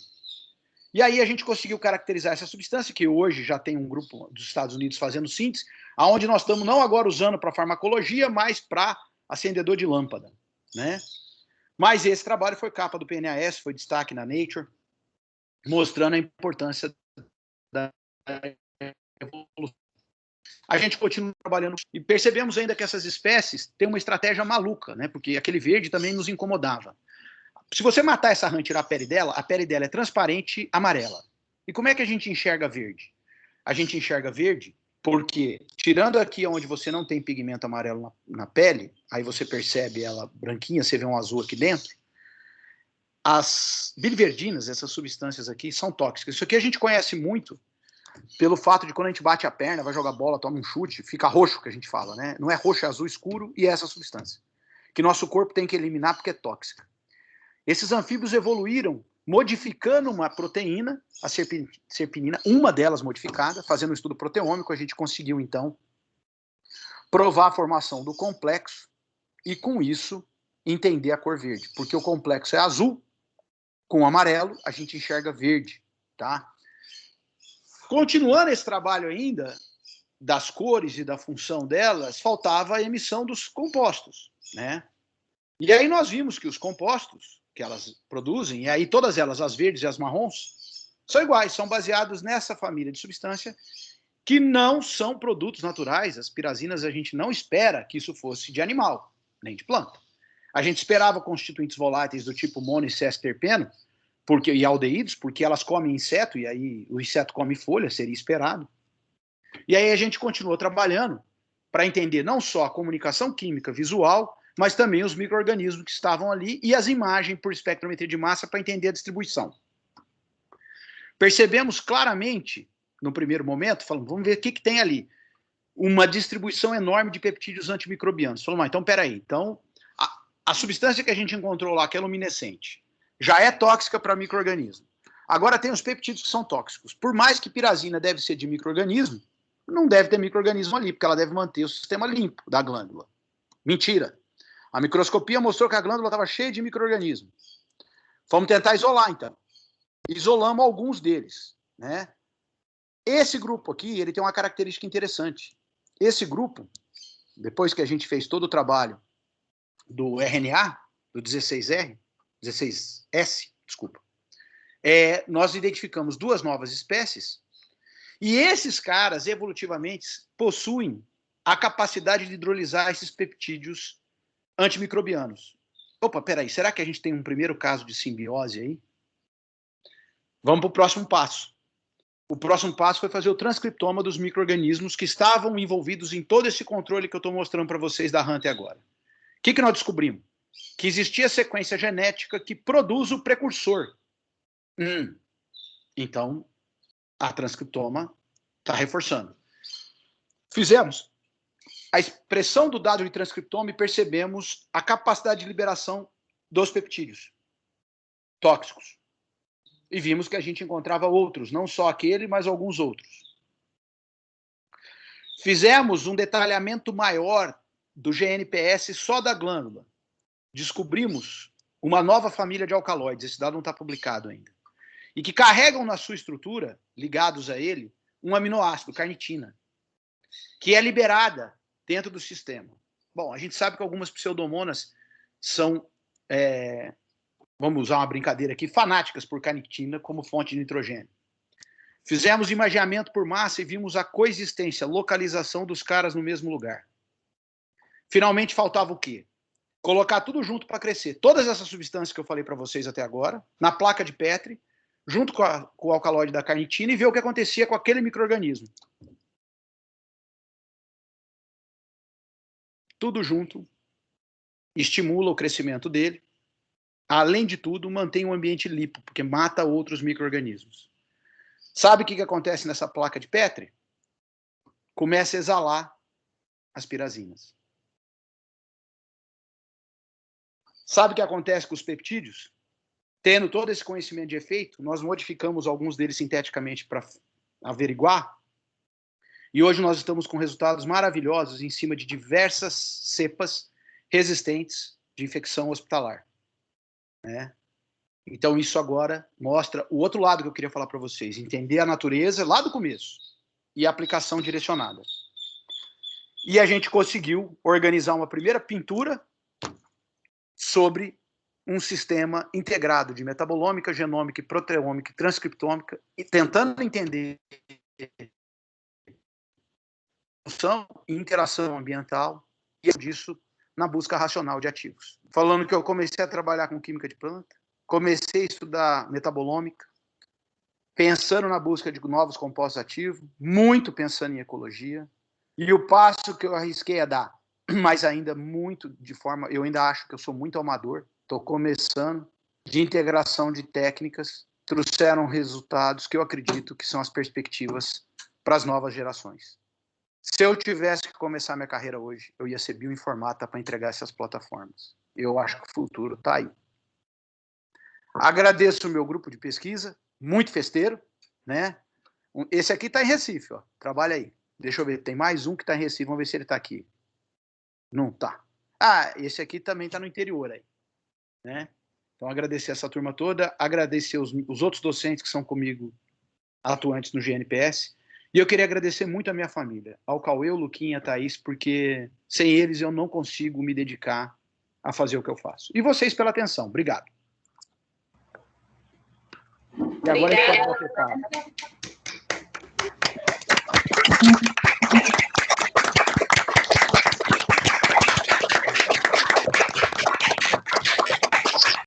E aí a gente conseguiu caracterizar essa substância, que hoje já tem um grupo dos Estados Unidos fazendo síntese, aonde nós estamos não agora usando para farmacologia, mas para acendedor de lâmpada, né? Mas esse trabalho foi capa do PNAS, foi destaque na Nature, mostrando a importância da evolução. A gente continua trabalhando e percebemos ainda que essas espécies têm uma estratégia maluca, né? Porque aquele verde também nos incomodava. Se você matar essa rã e tirar a pele dela é transparente, amarela. E como é que a gente enxerga verde? A gente enxerga verde porque, tirando aqui onde você não tem pigmento amarelo na pele, aí você percebe ela branquinha, você vê um azul aqui dentro, as biliverdinas, essas substâncias aqui, são tóxicas. Isso aqui a gente conhece muito pelo fato de quando a gente bate a perna, vai jogar bola, toma um chute, fica roxo, que a gente fala, né? Não é roxo, é azul escuro, e é essa substância que nosso corpo tem que eliminar porque é tóxica. Esses anfíbios evoluíram modificando uma proteína, a serpinina, uma delas modificada, fazendo um estudo proteômico, a gente conseguiu, então, provar a formação do complexo e, com isso, entender a cor verde. Porque o complexo é azul, com amarelo, a gente enxerga verde, tá? Continuando esse trabalho ainda, das cores e da função delas, faltava a emissão dos compostos, né? E aí nós vimos que os compostos que elas produzem, e aí todas elas, as verdes e as marrons, são iguais, são baseados nessa família de substância que não são produtos naturais. As pirazinas, a gente não espera que isso fosse de animal, nem de planta. A gente esperava constituintes voláteis do tipo mono e sesquiterpeno, e aldeídos, porque elas comem inseto, e aí o inseto come folha, seria esperado. E aí a gente continuou trabalhando para entender não só a comunicação química visual, mas também os micro-organismos que estavam ali e as imagens por espectrometria de massa para entender a distribuição. Percebemos claramente, no primeiro momento, falamos, vamos ver o que tem ali. Uma distribuição enorme de peptídeos antimicrobianos. Falamos, então, peraí, então, a substância que a gente encontrou lá, que é luminescente, já é tóxica para micro-organismo. Agora tem os peptídeos que são tóxicos. Por mais que pirazina deve ser de micro-organismo, não deve ter micro-organismo ali, porque ela deve manter o sistema limpo da glândula. Mentira. A microscopia mostrou que a glândula estava cheia de micro-organismos. Vamos tentar isolar, então. Isolamos alguns deles, né? Esse grupo aqui, ele tem uma característica interessante. Esse grupo, depois que a gente fez todo o trabalho do RNA, do 16R, 16S, desculpa, nós identificamos duas novas espécies, e esses caras, evolutivamente, possuem a capacidade de hidrolisar esses peptídeos antimicrobianos. Opa, peraí, será que a gente tem um primeiro caso de simbiose aí? Vamos para o próximo passo. O próximo passo foi fazer o transcriptoma dos micro-organismos que estavam envolvidos em todo esse controle que eu estou mostrando para vocês da RAM até agora. O que nós descobrimos? Que existia sequência genética que produz o precursor. Então, a transcriptoma está reforçando. Fizemos a expressão do dado de transcriptoma e percebemos a capacidade de liberação dos peptídeos tóxicos. E vimos que a gente encontrava outros, não só aquele, mas alguns outros. Fizemos um detalhamento maior do GNPS só da glândula. Descobrimos uma nova família de alcaloides, esse dado não está publicado ainda, e que carregam na sua estrutura, ligados a ele, um aminoácido, carnitina, que é liberada dentro do sistema. Bom, a gente sabe que algumas pseudomonas são, vamos usar uma brincadeira aqui, fanáticas por carnitina como fonte de nitrogênio. Fizemos imageamento por massa e vimos a coexistência, localização dos caras no mesmo lugar. Finalmente faltava o quê? Colocar tudo junto para crescer. Todas essas substâncias que eu falei para vocês até agora, na placa de Petri, junto com o alcaloide da carnitina, e ver o que acontecia com aquele micro-organismo. Tudo junto estimula o crescimento dele. Além de tudo, mantém um ambiente limpo, porque mata outros micro-organismos. Sabe o que acontece nessa placa de Petri? Começa a exalar as pirazinas. Sabe o que acontece com os peptídeos? Tendo todo esse conhecimento de efeito, nós modificamos alguns deles sinteticamente para averiguar. E hoje nós estamos com resultados maravilhosos em cima de diversas cepas resistentes de infecção hospitalar. Né? Então isso agora mostra o outro lado que eu queria falar para vocês. Entender a natureza lá do começo e a aplicação direcionada. E a gente conseguiu organizar uma primeira pintura sobre um sistema integrado de metabolômica, genômica, proteômica e transcriptômica, e tentando entender função e interação ambiental, e disso na busca racional de ativos. Falando que eu comecei a trabalhar com química de planta, comecei a estudar metabolômica, pensando na busca de novos compostos ativos, muito pensando em ecologia, e o passo que eu arrisquei a dar, mas ainda muito de forma, eu ainda acho que eu sou muito amador, estou começando, de integração de técnicas, trouxeram resultados que eu acredito que são as perspectivas para as novas gerações. Se eu tivesse que começar minha carreira hoje, eu ia ser bioinformata para entregar essas plataformas. Eu acho que o futuro está aí. Agradeço o meu grupo de pesquisa, muito festeiro, né? Esse aqui está em Recife, ó. Trabalha aí. Deixa eu ver, tem mais um que está em Recife, vamos ver se ele está aqui. Não tá. Ah, esse aqui também está no interior aí, né? Então, agradecer essa turma toda, agradecer os outros docentes que são comigo atuantes no GNPS, e eu queria agradecer muito a minha família, ao Cauê, o Luquinha, a Thaís, porque sem eles eu não consigo me dedicar a fazer o que eu faço. E vocês pela atenção. Obrigado. E agora a gente pode voltar.